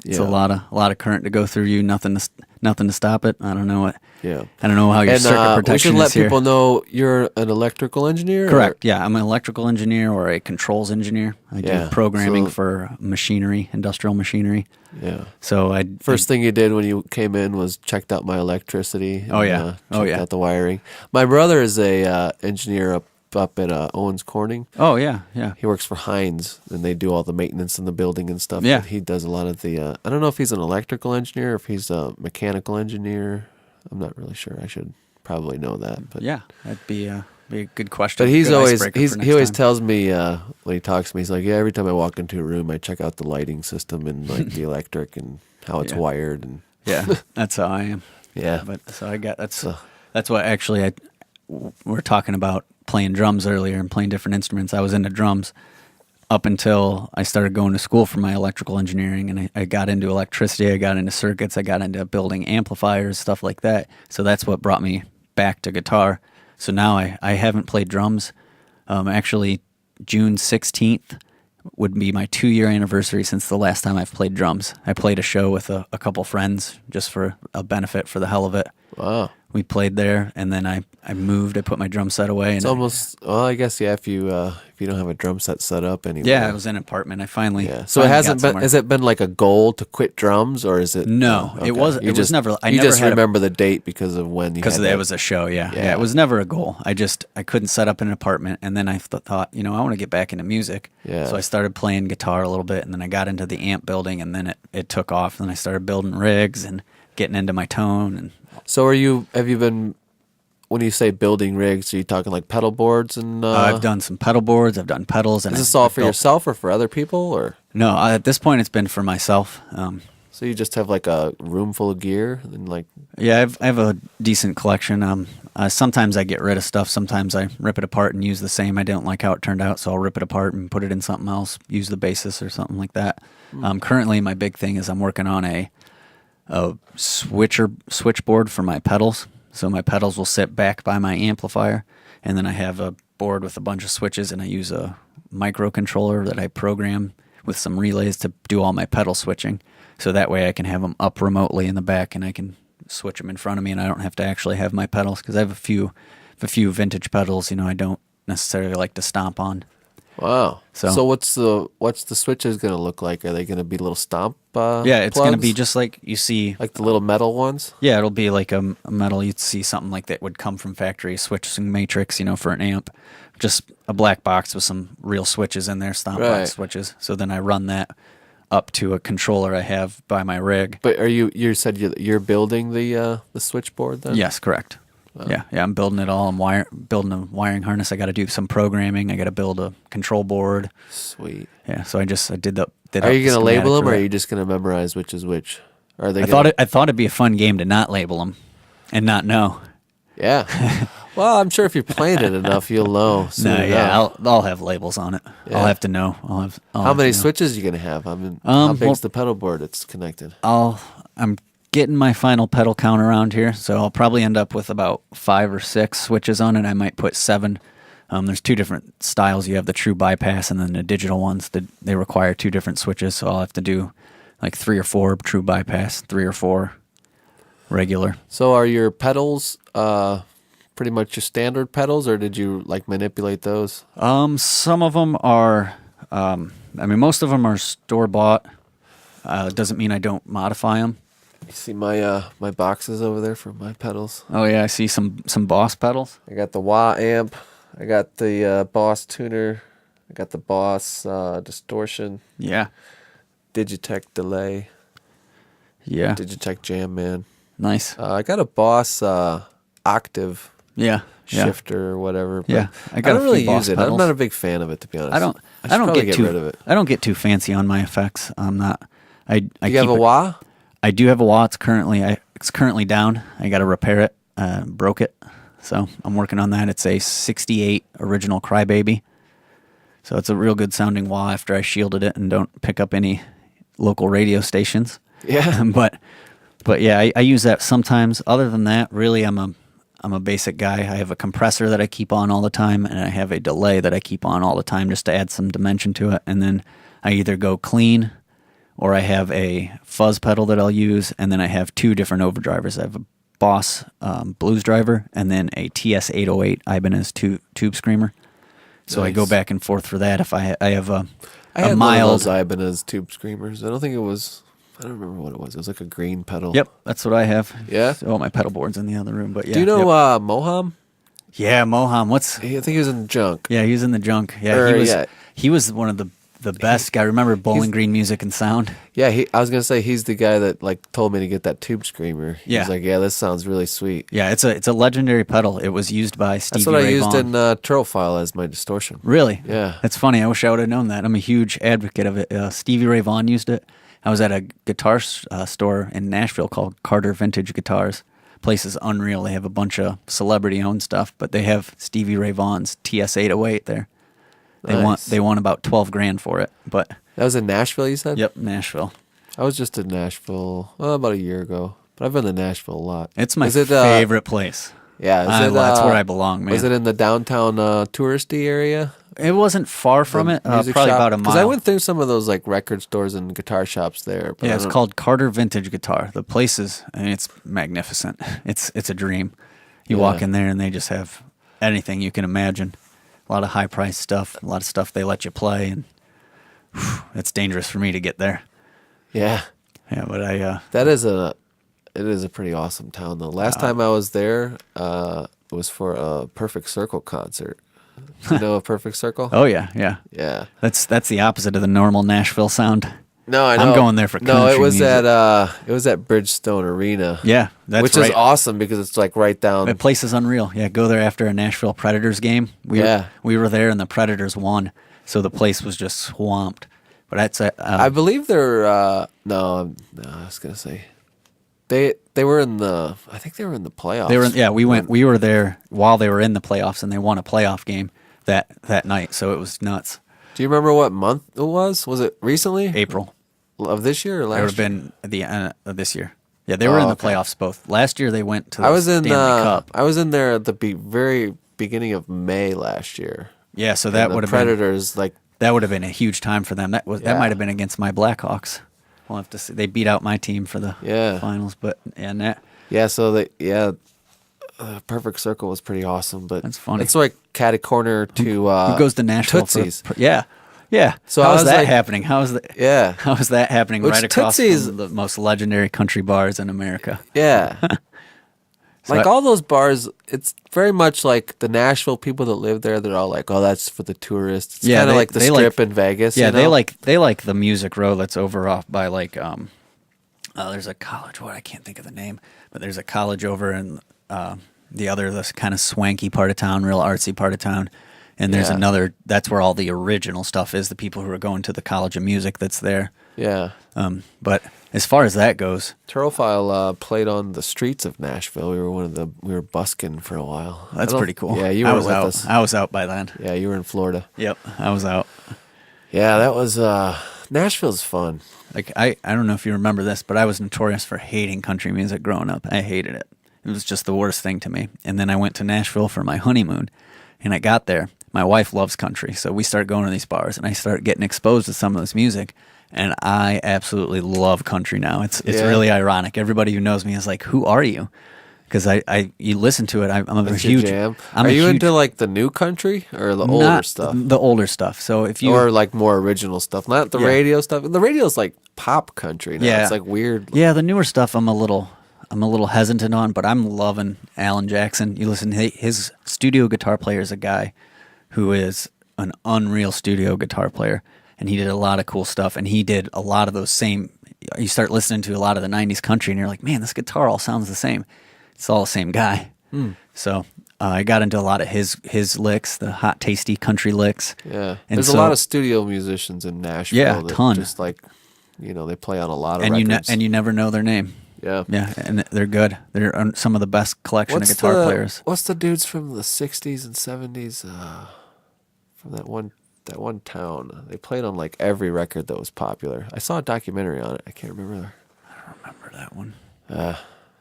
It's a lot of current to go through you. Nothing to stop it. I don't know what. Yeah. I don't know how your circuit we protection should let is here. people know you're an electrical engineer. Correct. Yeah, I'm an electrical engineer or a controls engineer. I Yeah, do programming so- for machinery, industrial machinery. Yeah. So First thing you did when you came in was checked out my electricity. Oh, yeah. Checked out the wiring. My brother is a engineer up at Owens Corning. Oh yeah, yeah. He works for Heinz, and they do all the maintenance in the building and stuff. Yeah. But he does a lot of the. I don't know if he's an electrical engineer or if he's a mechanical engineer. I'm not really sure. I should probably know that. But Yeah, that'd be a good question. But he's Good always icebreaker for he next always time. tells me when he talks to me, he's like, yeah, every time I walk into a room, I check out the lighting system and like the electric and how it's Yeah. wired and Yeah, that's how I am. yeah. But so I got that's what actually we're talking about playing drums earlier and playing different instruments. I was into drums up until I started going to school for my electrical engineering, and I got into electricity. I got into circuits. I got into building amplifiers, stuff like that. So that's what brought me back to guitar. So now I haven't played drums. Actually, June 16th would be my 2-year anniversary since the last time I've played drums. I played a show with a couple friends just for a benefit, for the hell of it. Wow. We played there, and then I moved. I put my drum set away. It's And almost well, I guess yeah. If you don't have a drum set set up anymore, yeah, it was in an apartment. I finally yeah. So it finally hasn't got been. somewhere. Has it been like a goal to quit drums, or is it? No, okay. it was. You It was never. I you never just had remember the date because of when you because had it that- was a show. Yeah. Yeah. It was never a goal. I couldn't set up an apartment, and then I thought, I want to get back into music. Yeah. So I started playing guitar a little bit, and then I got into the amp building, and then it took off. And then I started building rigs and getting into my tone. And So have you been? When you say building rigs, are you talking like pedal boards and? I've done some pedal boards. I've done pedals. And Is this I've all for built- yourself or for other people, or No, at this point, it's been for myself. so you just have like a room full of gear and like Yeah, I have a decent collection. Sometimes I get rid of stuff. Sometimes I rip it apart and use the same. I don't like how it turned out, so I'll rip it apart and put it in something else, use the basis or something like that. Currently, my big thing is I'm working on a switchboard for my pedals. So my pedals will sit back by my amplifier, and then I have a board with a bunch of switches, and I use a microcontroller that I program with some relays to do all my pedal switching. So that way I can have them up remotely in the back, and I can switch them in front of me, and I don't have to actually have my pedals because I have a few vintage pedals. I don't necessarily like to stomp on. wow. So- So what's the switches going to look like? Are they going to be little stomp? Yeah, it's going to be plugs? just like you see. like the little metal ones. Yeah, it'll be like a metal. You'd see something like that would come from factory, switching matrix, for an amp. Just a black box with some real switches in there, stomp Right. box switches. So then I run that up to a controller I have by my rig. But you said you're building the switchboard then? Yes, correct. Yeah, I'm building it all. I'm building a wiring harness. I got to do some programming. I got to build a control board. Sweet. Yeah, so I did that. Are you going to label them, or are you you? just going to memorize which is which? Are they? I thought it'd be a fun game to not label them and not know. Yeah. Well, I'm sure if you're playing it enough, you'll know. soon No, yeah, enough. I'll have labels on it. Yeah. I'll have to know. I'll How have many to know. switches are you going to have? I mean, how big's well- the pedal board it's connected? I'm getting my final pedal count around here, so I'll probably end up with about 5 or 6 switches on it. I might put 7 There's two different styles. You have the true bypass and then the digital ones. They require two different switches, so I'll have to do like 3 or 4 true bypass, 3 or 4 regular. So are your pedals pretty much your standard pedals, or did you like manipulate those? Some of them are, most of them are store-bought. Doesn't mean I don't modify them. You see my my boxes over there for my pedals? Oh yeah, I see some Boss pedals. I got the wah amp. I got the Boss tuner. I got the Boss distortion. Yeah. Digitech delay. Yeah. Digitech jam man. Nice. I got a Boss octave Yeah. shifter or whatever. But Yeah. I got a don't really few Boss use it. pedals. I'm not a big fan of it, to be honest. I don't should probably get get rid of it. I don't get too fancy on my effects. I'm not. I You keep have a it- wah? I do have a wah. It's currently down. I got to repair it. Broke it, so I'm working on that. It's a '68 original Crybaby, so it's a real good sounding wah after I shielded it and don't pick up any local radio stations. Yeah. but yeah, I use that sometimes. Other than that, really, I'm a basic guy. I have a compressor that I keep on all the time, and I have a delay that I keep on all the time just to add some dimension to it. And then I either go clean, or I have a fuzz pedal that I'll use, and then I have 2 different overdrivers. I have a Boss blues driver, and then a TS-808 Ibanez tube screamer. So I go Nice. back and forth for that. If I have I a had mild, one of those Ibanez tube screamers. I don't think it was. I don't remember what it was. It was like a green pedal. Yep, that's what I have. Yeah? Oh, my pedal board's in the other room, but yeah. Do you know yep. Moham? Yeah, Moham. I think he was in Junk. Yeah, he was in the Junk. Yeah, Or, he was. yeah. He was one of the best guy. Remember Bowling Green Music and Sound? Yeah, I was gonna say he's the guy that like told me to get that tube screamer. He Yeah. was like, yeah, this sounds really sweet. Yeah, it's a legendary pedal. It was used by Stevie That's what I Ray used Vaughan. in Turophile as my distortion. Really? Yeah. That's funny. I wish I would have known that. I'm a huge advocate of it. Stevie Ray Vaughan used it. I was at a guitar store in Nashville called Carter Vintage Guitars. Place is unreal. They have a bunch of celebrity-owned stuff, but they have Stevie Ray Vaughan's TS-808 there. Nice. They want about $12,000 for it, but That was in Nashville, you said? yep, Nashville. I was just in Nashville about a year ago, but I've been to Nashville a lot. It's my Is it, favorite place. Yeah, That's where I belong, man. Was it in the downtown touristy area? It wasn't far from it. Probably about a mile. Because I went through some of those like record stores and guitar shops there. But Yeah, I it's don't- called Carter Vintage Guitar. The place is, I mean, it's magnificent. It's a dream. You walk Yeah. in there and they just have anything you can imagine. A lot of high priced stuff, a lot of stuff they let you play, and it's dangerous for me to get there. Yeah, Yeah, but it is a pretty awesome town though. Last time I was there, it was for a Perfect Circle concert. Do you know a Perfect Circle? oh yeah, yeah. Yeah. That's the opposite of the normal Nashville sound. No, I I'm know. going there for No, country it was music. at Bridgestone Arena. Yeah, that's which right. is awesome because it's like right down. The place is unreal. Yeah, go there after a Nashville Predators game. We were there and the Predators won, so the place was just swamped. But that's I believe they're no, I was gonna say they were in the I think they were in the playoffs. they were. Yeah, we were there while they were in the playoffs, and they won a playoff game that night. So it was nuts. Do you remember what month it was? Was it recently? April. Of this year or They would last have year? been at the end of this year. Yeah, they were in the okay. playoffs both. Last year they went to the I was in Stanley Cup. I was in there at the very beginning of May last year. Yeah, so that And the would have been Predators like that would have been a huge time for them. That Yeah. might have been against my Blackhawks. We'll have to see. They beat out my team for the Yeah. finals, but Perfect Circle was pretty awesome, but That's funny. It's like catty corner to who goes to Nashville? Tootsie's. Yeah. So how I is was that like- happening? How is that happening Which right across Tootsie's- from the most legendary country bars in America? Yeah. So Like all those bars, it's very much like the Nashville people that live there. They're all like, "Oh, that's for the tourists." It's Yeah, kind of they- like the they Strip like- in Vegas. Yeah, you know? they like the Music Row that's over off by like there's a college. I can't think of the name, but there's a college over in this kind of swanky part of town, real artsy part of town. And there's Yeah. another. That's where all the original stuff is. The people who are going to the College of Music that's there. Yeah. But as far as that goes, Turophile played on the streets of Nashville. We were busking for a while. I that's don't- pretty cool. Yeah, you I were was with out. us. I was out by then. Yeah, you were in Florida. Yep, I was out. Yeah, that was Nashville's fun. Like I don't know if you remember this, but I was notorious for hating country music growing up. I hated it. It was just the worst thing to me. And then I went to Nashville for my honeymoon, and I got there. my wife loves country, so we start going to these bars, and I start getting exposed to some of this music, and I absolutely love country now. It's Yeah. really ironic. Everybody who knows me is like, "Who are you?" Because you listen to it. I'm a That's your huge. jam. I'm Are a you huge, into like the new country or the older not stuff? the older stuff. So if you Or like more original stuff, not the Yeah. radio stuff. The radio's like pop country now. Yeah. It's like weird. Yeah, the newer stuff I'm a little hesitant on, but I'm loving Alan Jackson. You listen, his studio guitar player is a guy who is an unreal studio guitar player, and he did a lot of cool stuff, and he did a lot of those same. You start listening to a lot of the '90s country, and you're like, man, this guitar all sounds the same. It's all the same guy. So I got into a lot of his licks, the hot, tasty country licks. Yeah. And There's a so- lot of studio musicians in Nashville. Yeah, that ton. Just like, they play on a lot of and records. you never know their name. Yeah. Yeah, and they're good. They're some of the best collection of guitar players. What's the dudes from the 60s and 70s from that one town? They played on like every record that was popular. I saw a documentary on it. I can't remember. Remember that one?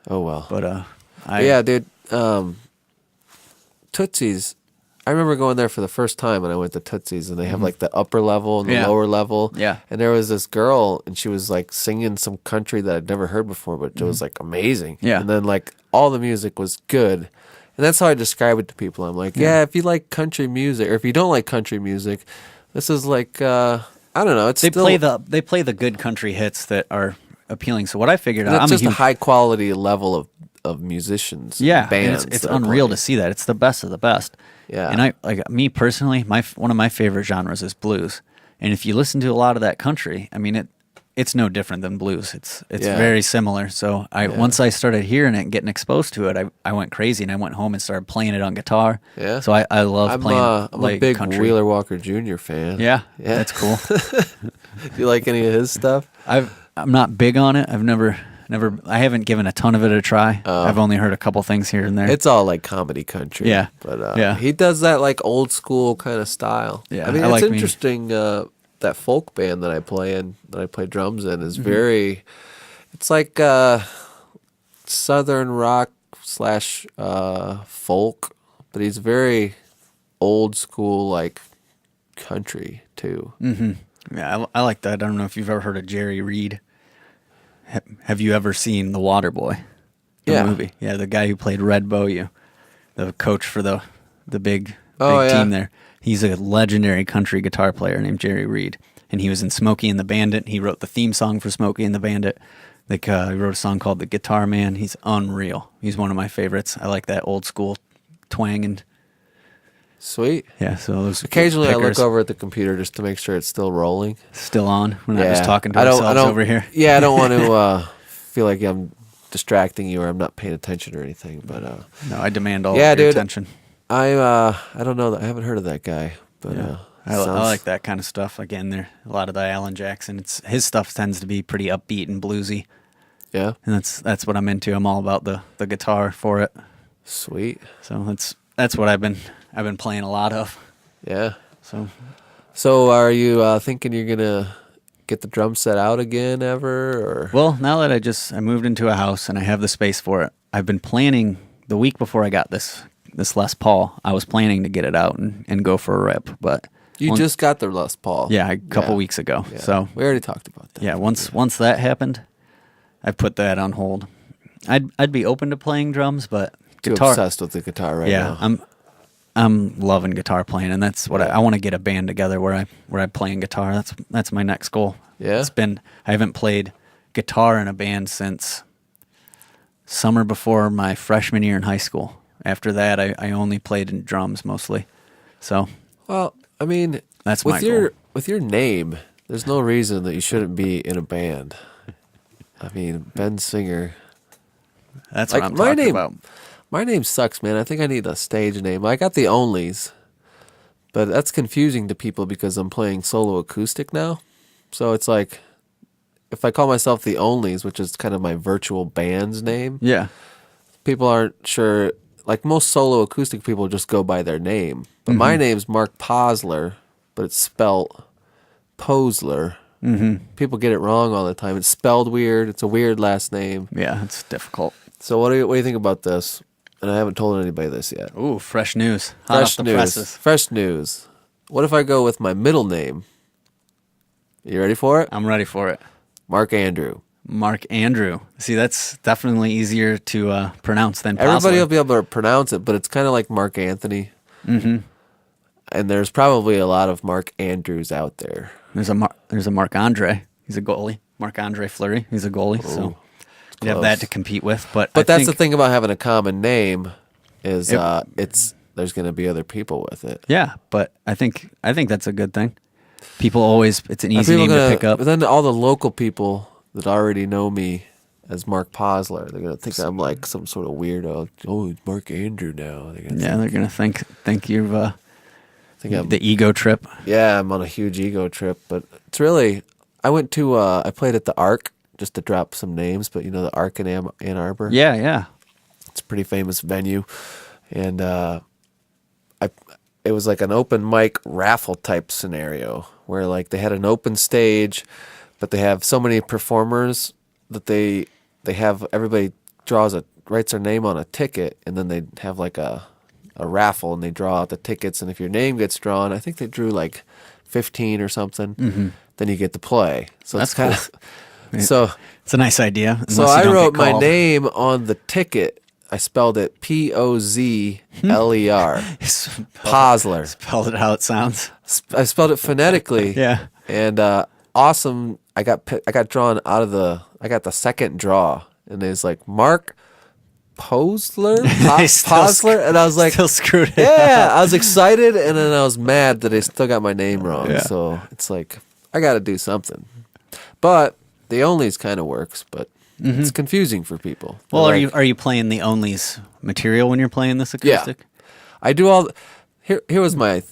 Oh well. But Yeah, dude. Tootsie's. I remember going there for the first time when I went to Tootsie's, and they have like the upper level and the Yeah. lower level. Yeah. And there was this girl, and she was like singing some country that I'd never heard before, but it was like amazing. Yeah. And then like all the music was good. And that's how I describe it to people. I'm like, yeah, if you like country music, or if you don't like country music, this is like, I don't know. It's they still, play the good country hits that are appealing. So what I figured and out, it's I'm a just a huge high quality level of musicians. yeah, and bands. and it's that are unreal playing. to see that. It's the best of the best. Yeah. And I like me personally, one of my favorite genres is blues. And if you listen to a lot of that country, I mean it's no different than blues. It's Yeah. very similar. So once I started hearing it and getting exposed to it, I went crazy and I went home and started playing it on guitar. Yeah. So I love playing. I'm a like big country. Wheeler Walker Jr. fan. Yeah, Yeah. that's cool. Do you like any of his stuff? I'm not big on it. I haven't given a ton of it a try. Oh. I've only heard a couple things here and there. It's all like comedy country. Yeah. But Yeah. he does that like old school kind of style. Yeah, I mean, I it's like me. interesting. That folk band that I play in, that I play drums in, is Mm-hmm. very. It's like southern rock slash folk, but he's very old school like country too. Yeah, I like that. I don't know if you've ever heard of Jerry Reed. Have you ever seen The Waterboy? The Yeah. movie. Yeah, the guy who played Red Boyu, the coach for the big Oh, yeah. team there. He's a legendary country guitar player named Jerry Reed, and he was in Smokey and the Bandit. He wrote the theme song for Smokey and the Bandit. Like he wrote a song called "The Guitar Man." He's unreal. He's one of my favorites. I like that old school twang and Sweet. yeah. So those Occasionally, I pickers look over at the computer just to make sure it's still rolling. still on. We're not just talking to I ourselves don't, over here. Yeah, I don't want to feel like I'm distracting you or I'm not paying attention or anything. But No, I demand all Yeah, of your dude. attention. I don't know that I haven't heard of that guy. But Yeah. I sounds- like that kind of stuff. Again, there a lot of the Alan Jackson. His stuff tends to be pretty upbeat and bluesy, Yeah, and that's what I'm into. I'm all about the guitar for it. sweet. So that's what I've been playing a lot of. Yeah. So Are you thinking you're gonna get the drum set out again ever? Or well, now that I moved into a house and I have the space for it, I've been planning the week before I got this Les Paul. I was planning to get it out and go for a rip, but you just got the Les Paul? yeah, a couple weeks ago. Yeah. So we already talked about that. yeah, once that happened, I put that on hold. I'd be open to playing drums, but Too guitar. obsessed with the guitar right Yeah, now. I'm loving guitar playing, and that's what I want to get a band together where I play guitar. That's my next goal. Yeah? I haven't played guitar in a band since summer before my freshman year in high school. After that, I only played in drums mostly. So Well, I mean, That's with my your goal. with your name. There's no reason that you shouldn't be in a band. I mean, Ben Singer. that's Like, what I'm my talking name- about. My name sucks, man. I think I need a stage name. I got the Onlys, but that's confusing to people because I'm playing solo acoustic now. So it's like, if I call myself the Onlys, which is kind of my virtual band's name, Yeah. people aren't sure. Like most solo acoustic people just go by their name. But my name's Mark Posler, but it's spelt Posler. Mm-hmm. People get it wrong all the time. It's spelled weird. It's a weird last name. Yeah, it's difficult. So what do you think about this? and I haven't told anybody this yet. Ooh, fresh news. Hot off the presses. Fresh news. What if I go with my middle name? You ready for it? I'm ready for it. Mark Andrew. Mark Andrew. See, that's definitely easier to pronounce than Everybody Posler. will be able to pronounce it, but it's kind of like Mark Anthony. Mm-hmm. And there's probably a lot of Mark Andrews out there. There's a Mark Andre. He's a goalie. Mark Andre Fleury. He's a goalie. So you have that to compete with. But that's the thing about having a common name is there's going to be other people with it. Yeah, but I think that's a good thing. People always, it's an easy name to pick up. But then all the local people that already know me as Mark Posler, they're going to think I'm like some sort of weirdo. Oh, it's Mark Andrew now. They're going to think you've I'm, the ego trip. Yeah, I'm on a huge ego trip, but it's really, I played at the Arc just to drop some names, but you know the Arc in Ann Arbor? Yeah. It's a pretty famous venue, and it was like an open mic raffle type scenario where like they had an open stage, but they have so many performers that they have everybody writes their name on a ticket, and then they have like a raffle and they draw out the tickets, and if your name gets drawn, I think they drew like 15 or something, then you get to play. So That's it's kind cool. of so It's a nice idea. so I wrote my name on the ticket. I spelled it Pozler. Posler. Spell it how it sounds. I spelled it phonetically. Yeah. And awesome. I got drawn out of I got the second draw, and it was like Mark Posler, Posler, and I was like, still screwed it yeah. up. I was excited, and then I was mad that I still got my name wrong. Yeah. So it's like I got to do something. But the onlys kind of works, but it's confusing for people. Well, They're are you playing the Only's material when you're playing this acoustic? Yeah. I do all. Here was my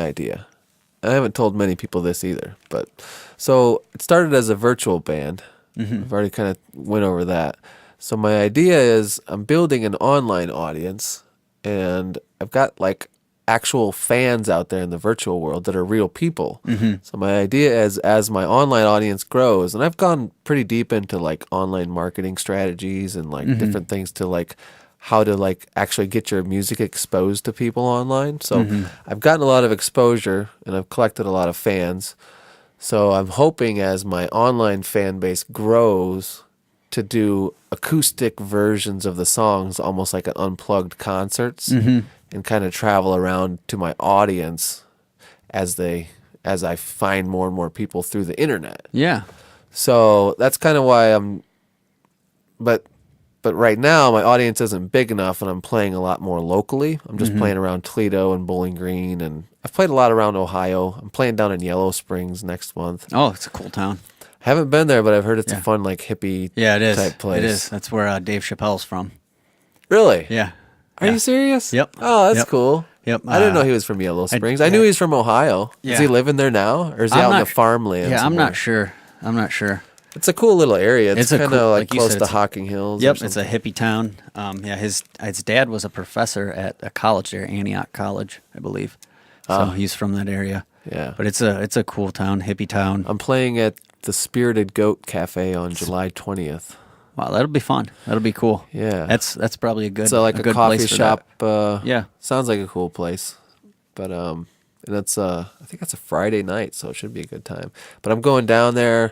idea. I haven't told many people this either, but so it started as a virtual band. I've already kind of went over that. So my idea is I'm building an online audience, and I've got like actual fans out there in the virtual world that are real people. So my idea is as my online audience grows, and I've gone pretty deep into like online marketing strategies and like different things to like how to like actually get your music exposed to people online. So I've gotten a lot of exposure and I've collected a lot of fans. So I'm hoping as my online fan base grows to do acoustic versions of the songs, almost like an unplugged concerts, and kind of travel around to my audience as I find more and more people through the internet. Yeah. So that's kind of why but right now my audience isn't big enough, and I'm playing a lot more locally. I'm just playing around Toledo and Bowling Green, and I've played a lot around Ohio. I'm playing down in Yellow Springs next month. Oh, it's a cool town. Haven't been there, but I've heard it's a fun like hippie it is. type place. It is. That's where Dave Chappelle's from. Really? Yeah. Are you serious? Yep. Oh, that's Yep. cool. Yep. I didn't know he was from Yellow Springs. I knew he was from Ohio. Yeah. Is he living there now, or is he out in the farmland? Yeah, somewhere? I'm not sure. It's a cool little area. It's kind of cool, like like you close said, to it's a- Hocking Hills. Yep, or it's a hippie town. His dad was a professor at a college there, Antioch College, I believe. So he's from that area. Yeah. But it's a cool town, hippie town. I'm playing at the Spirited Goat Cafe on July 20th. Wow, that'll be fun. That'll be cool. Yeah. That's probably a good. So like a good coffee place for shop. Yeah. Sounds like a cool place. But and it's I think that's a Friday night, so it should be a good time. But I'm going down there,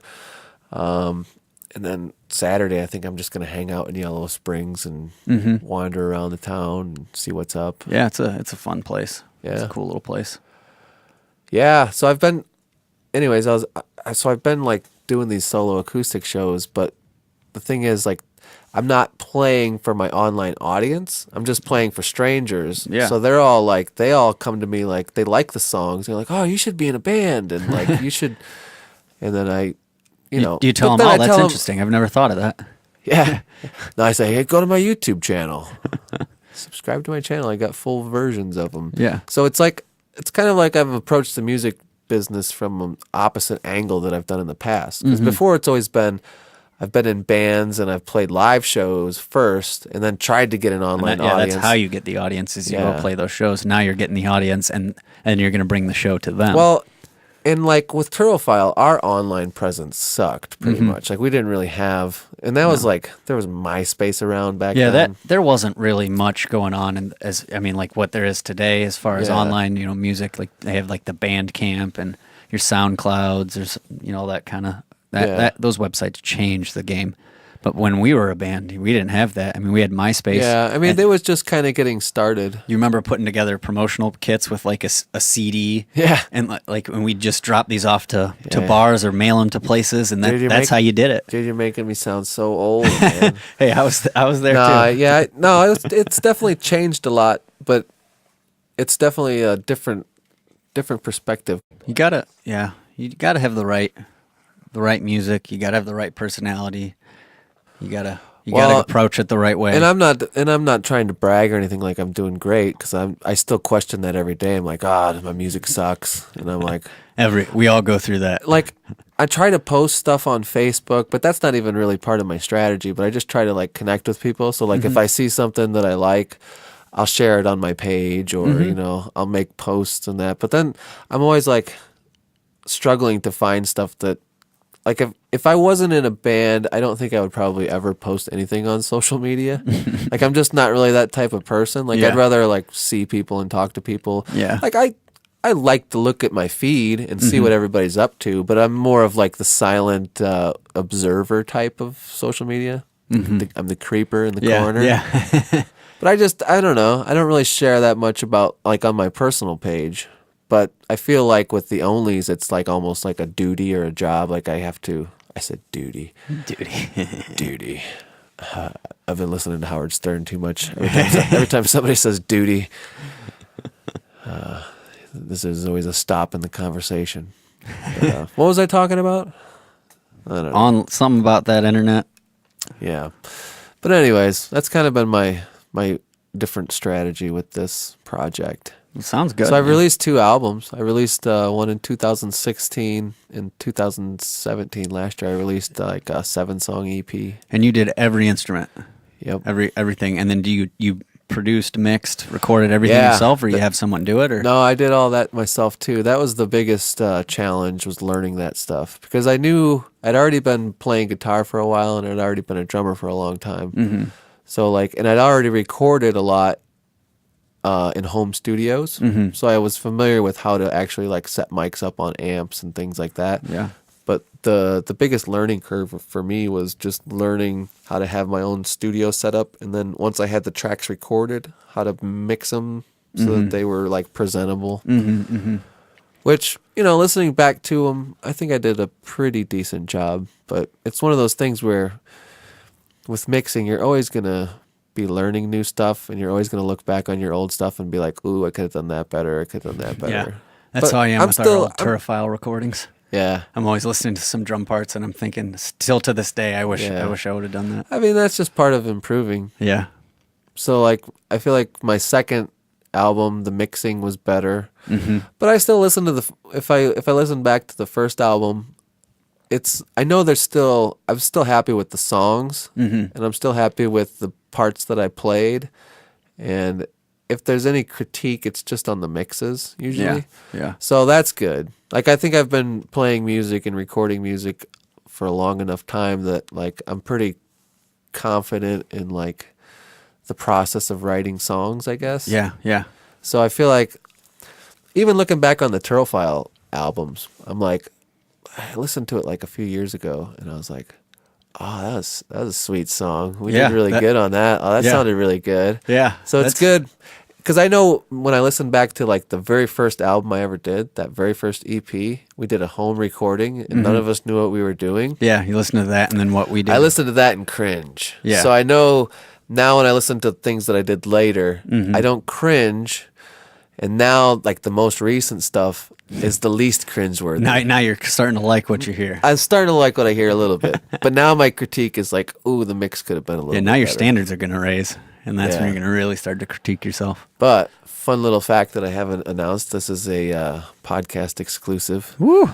and then Saturday I think I'm just gonna hang out in Yellow Springs and wander around the town and see what's up. Yeah, it's a fun place. Yeah. It's a cool little place. Yeah. So I've been, anyways, I've been like doing these solo acoustic shows, but the thing is like I'm not playing for my online audience. I'm just playing for strangers. Yeah. So they're all like, they all come to me like, they like the songs. They're like, oh, you should be in a band. And like, you should. And then Do you tell but them, then oh, I that's tell 'em- interesting. I've never thought of that. Yeah. Then I say, hey, go to my YouTube channel. Subscribe to my channel. I got full versions of them. Yeah. So it's kind of like I've approached the music business from an opposite angle that I've done in the past. Because before it's always been, I've been in bands and I've played live shows first and then tried to get an online audience. That's how you get the audience is you Yeah. go play those shows. Now you're getting the audience and you're going to bring the show to them. Well, And like with Turophile, our online presence sucked pretty Mm-hmm. much. Like we didn't really have, and that was like there was MySpace around back Yeah, then. there wasn't really much going on, and like what there is today as far as Yeah. online, music. Like they have like the Bandcamp and your SoundClouds. There's that kind of Yeah. those websites changed the game. But when we were a band, we didn't have that. I mean, we had MySpace. Yeah, I mean, and they was just kind of getting started. you remember putting together promotional kits with like a CD. Yeah. And like when we just drop these off to Yeah. bars or mail them to places, and Dude, that's how you did it. Dude, you're making me sound so old, man. Hey, I was there Nah, too. yeah, no, it's definitely changed a lot, but it's definitely a different perspective. You gotta have the right music. You gotta have the right personality. You gotta approach it the right way. And I'm not trying to brag or anything like I'm doing great because I still question that every day. I'm like, my music sucks, and I'm like, we all go through that. like I try to post stuff on Facebook, but that's not even really part of my strategy. But I just try to like connect with people. So like if I see something that I like, I'll share it on my page, or I'll make posts and that. But then I'm always like struggling to find stuff that, like, if I wasn't in a band, I don't think I would probably ever post anything on social media. Like, I'm just not really that type of person. Like, Yeah. I'd rather like see people and talk to people. Yeah. Like I like to look at my feed and see what everybody's up to, but I'm more of like the silent observer type of social media. I'm the creeper in the corner. Yeah. But I don't know. I don't really share that much about like on my personal page. But I feel like with the onlys, it's like almost like a duty or a job. Like I said duty. Duty. I've been listening to Howard Stern too much. Every time somebody says duty, this is always a stop in the conversation. But, what was I talking about? I don't know. On something about that internet. Yeah. But anyways, that's kind of been my different strategy with this project. Sounds good. So I've released 2 albums. I released one in 2016. In 2017, last year, I released like a 7-song EP. And you did every instrument. Yep. Everything. And then do you produced, mixed, recorded everything Yeah. yourself, or you have someone do it? Or No, I did all that myself too. That was the biggest challenge, was learning that stuff, because I knew I'd already been playing guitar for a while and I'd already been a drummer for a long time. So and I'd already recorded a lot in home studios. So I was familiar with how to actually like set mics up on amps and things like that. Yeah. But the biggest learning curve for me was just learning how to have my own studio set up, and then once I had the tracks recorded, how to mix them so that they were like presentable. Which, listening back to them, I think I did a pretty decent job. But it's one of those things where with mixing, you're always going to be learning new stuff, and you're always going to look back on your old stuff and be like, ooh, I could have done that better. I could have done that better. Yeah. That's But how I am I'm with still- our old Turophile recordings. Yeah. I'm always listening to some drum parts, and I'm thinking, still to this day, I wish Yeah. I would have done that. I mean, that's just part of improving. Yeah. So, like, I feel like my second album, the mixing was better. But I still listen to if I listen back to the first album, I know I'm still happy with the songs, and I'm still happy with the parts that I played. And if there's any critique, it's just on the mixes usually. Yeah. So that's good. Like, I think I've been playing music and recording music for a long enough time that like I'm pretty confident in like the process of writing songs, I guess. Yeah. Yeah. So I feel like even looking back on the Turophile albums, I'm like, I listened to it like a few years ago, and I was like, oh, that was a sweet song. We Yeah, did really good on that. Oh, that yeah. sounded really good. Yeah. So it's good, because I know when I listen back to like the very first album I ever did, that very first EP, we did a home recording, and none of us knew what we were doing. Yeah. You listen to that, and then what we did. I listened to that and cringe. Yeah. So I know now when I listen to things that I did later, I don't cringe. And now, like, the most recent stuff is the least cringeworthy. Now you're starting to like what you hear. I'm starting to like what I hear a little bit. But now my critique is like, ooh, the mix could have been a little Yeah. bit Now your better. standards are going to raise, and that's when Yeah. you're going to really start to critique yourself. But fun little fact that I haven't announced, this is a podcast exclusive. Woo.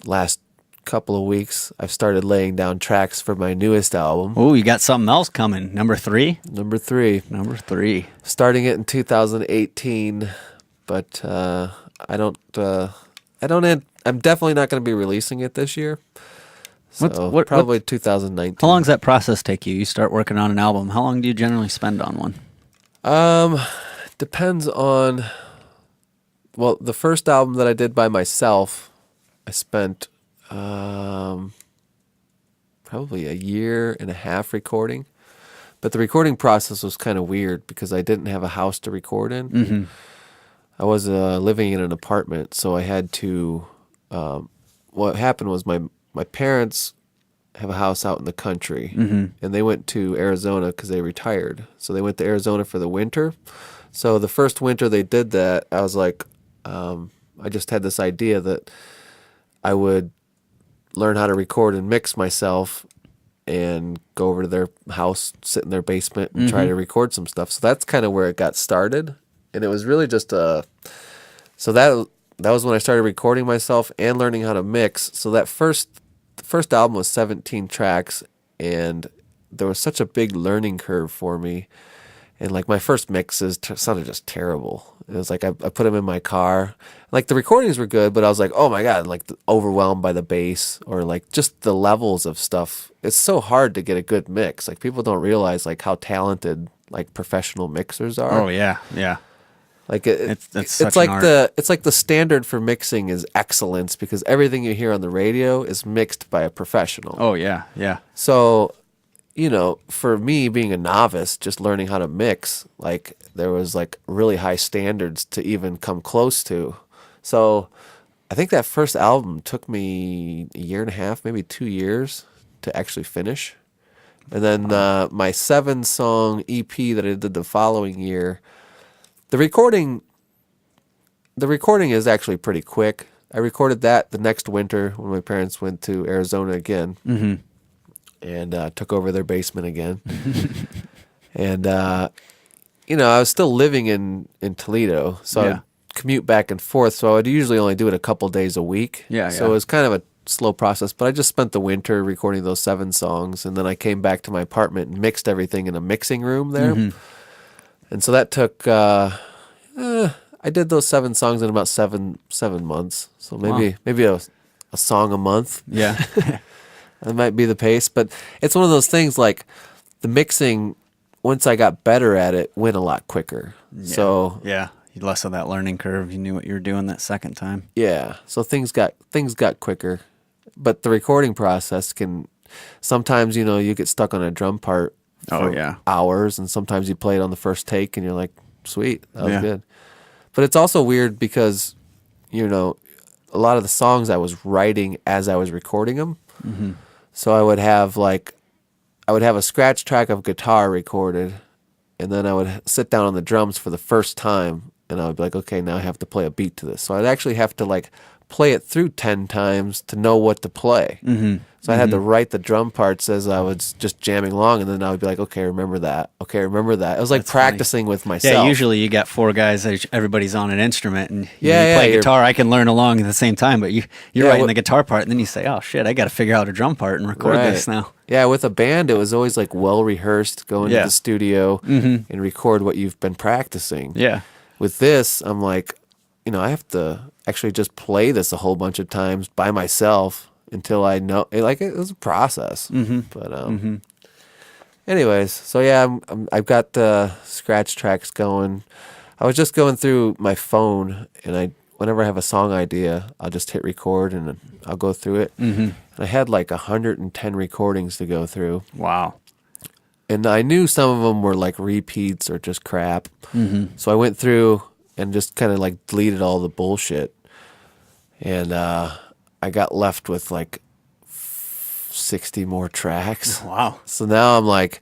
Last couple of weeks, I've started laying down tracks for my newest album, Oh, you got something else coming. Number 3. number 3. Number 3. Starting it in 2018, but I don't I'm definitely not going to be releasing it this year. So probably 2019. How long does that process take you? You start working on an album. How long do you generally spend on one? Depends on. Well, the first album that I did by myself, I spent probably a year and a half recording. But the recording process was kind of weird because I didn't have a house to record in. Mm-hmm. I was living in an apartment, so I had to. What happened was my parents have a house out in the country, and they went to Arizona because they retired. So they went to Arizona for the winter. So the first winter they did that, I was like, I just had this idea that I would learn how to record and mix myself and go over to their house, sit in their basement, and try to record some stuff. So that's kind of where it got started. And it was really just so that was when I started recording myself and learning how to mix. So the first album was 17 tracks, and there was such a big learning curve for me. And like my first mixes sounded just terrible. It was like I put them in my car. Like the recordings were good, but I was like, oh my God, like overwhelmed by the bass or like just the levels of stuff. It's so hard to get a good mix. Like people don't realize like how talented like professional mixers are. Oh yeah, yeah. Like It's it's like the standard for mixing is excellence because everything you hear on the radio is mixed by a professional. Oh yeah, yeah. So, for me being a novice, just learning how to mix, like there was like really high standards to even come close to. So, I think that first album took me a year and a half, maybe 2 years to actually finish. And then my 7-song EP that I did the following year, the recording is actually pretty quick. I recorded that the next winter when my parents went to Arizona again. Mm-hmm. And took over their basement again. And, I was still living in Toledo, so I'd commute back and forth. So I would usually only do it a couple days a week. Yeah, so it was kind of a slow process. But I just spent the winter recording those 7 songs. And then I came back to my apartment and mixed everything in a mixing room there. Mm-hmm. And so that took, I did those 7 songs in about seven months. So maybe a song a month. Yeah. That might be the pace, but it's one of those things like the mixing, once I got better at it, went a lot quicker. Yeah. So yeah, less of that learning curve. You knew what you were doing that second time. Yeah, so things got quicker, but the recording process can sometimes you get stuck on a drum part for hours, and sometimes you play it on the first take and you're like, sweet, that was good. But it's also weird because a lot of the songs I was writing as I was recording them. Mm-hmm. So I would have a scratch track of guitar recorded, and then I would sit down on the drums for the first time, and I would be like, okay, now I have to play a beat to this. So I'd actually have to like play it through 10 times to know what to play. Mm-hmm. So I had to write the drum parts as I was just jamming along, and then I would be like, okay, remember that. Okay, remember that. It was like practicing with myself. Yeah, usually you got 4 guys, everybody's on an instrument, and you play guitar, I can learn along at the same time, but you're writing the guitar part, and then you say, oh shit, I got to figure out a drum part and record this now. Yeah, with a band, it was always like well-rehearsed, go into the studio and record what you've been practicing. Yeah. With this, I'm like, I have to actually just play this a whole bunch of times by myself until I know. Like it was a process. Mm-hmm. But anyways, so yeah, I've got the scratch tracks going. I was just going through my phone, and whenever I have a song idea, I'll just hit record and I'll go through it. Mm-hmm. And I had like 110 recordings to go through. Wow. And I knew some of them were like repeats or just crap. Mm-hmm. So I went through and just kind of like deleted all the bullshit. And I got left with like 60 more tracks. Wow. So now I'm like,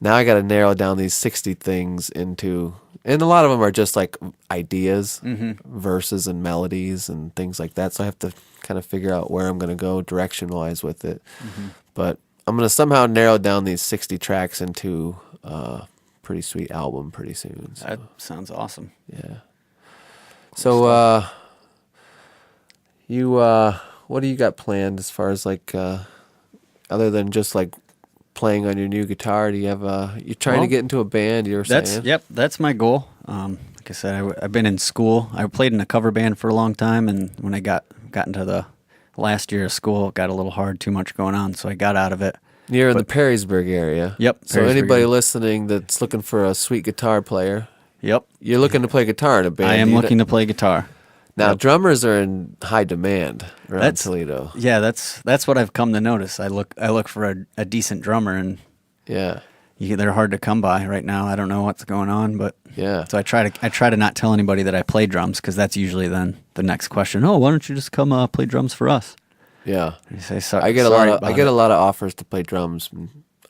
now I got to narrow down these 60 things into, and a lot of them are just like ideas, verses and melodies and things like that. So I have to kind of figure out where I'm going to go direction-wise with it. Mm-hmm. But I'm going to somehow narrow down these 60 tracks into a pretty sweet album pretty soon. So. That sounds awesome. Yeah. So, what do you got planned as far as like, other than just like playing on your new guitar? Do you have you're trying to get into a band? You were saying? Yep, that's my goal. Like I said, I've been in school. I played in a cover band for a long time, and when I got into the last year of school, it got a little hard, too much going on, so I got out of it. You're in the Perrysburg area. Yep. So Perrysburg anybody area. listening that's looking for a sweet guitar player, Yep. you're looking to play guitar in a band. I am looking to play guitar. Now, Yep. drummers are in high demand around That's- Toledo. Yeah, that's what I've come to notice. I look for a decent drummer, and Yeah, they're hard to come by right now. I don't know what's going on, but yeah. so I try to not tell anybody that I play drums, because that's usually then the next question. Oh, why don't you just come play drums for us? Yeah. You say sorry. I get a a lot of offers to play drums.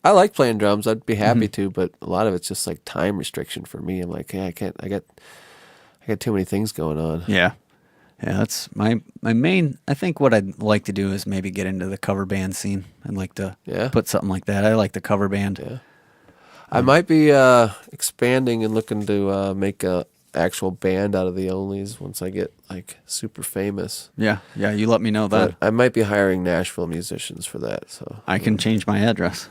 I like playing drums. I'd be happy Mm-hmm. to, but a lot of it's just like time restriction for me. I'm like, yeah, I can't. I got too many things going on. Yeah. Yeah, that's my main. I think what I'd like to do is maybe get into the cover band scene. I'd like to put something like that. I like the cover band. Yeah. I might be expanding and looking to make a actual band out of the Onlys once I get like super famous. Yeah, you let me know that. But I might be hiring Nashville musicians for that. So I can change my address.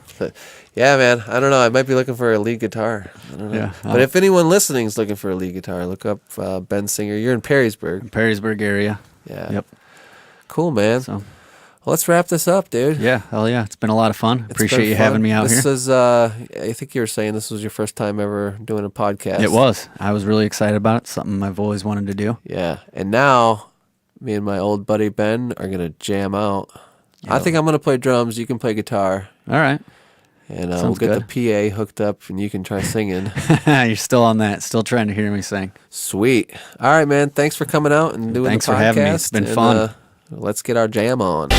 yeah, man. I don't know. I might be looking for a lead guitar. I don't know. Yeah, but if anyone listening is looking for a lead guitar, look up Ben Singer. You're in Perrysburg. Perrysburg area. Yeah. Yep. Cool, man. So Well, let's wrap this up, dude. yeah, hell yeah, it's been a lot of fun. It's Appreciate been you fun. having me out This here. is, I think you were saying this was your first time ever doing a podcast. It was. I was really excited about it. Something I've always wanted to do. Yeah. And now, me and my old buddy Ben are going to jam out. I think I'm going to play drums. You can play guitar. All right. And we'll Sounds get the PA hooked up and you can try singing. You're still on that. Still trying to hear me sing. Sweet. All right, man. Thanks for coming out and doing Thanks the podcast. for having me. It's been fun. Let's get our jam on.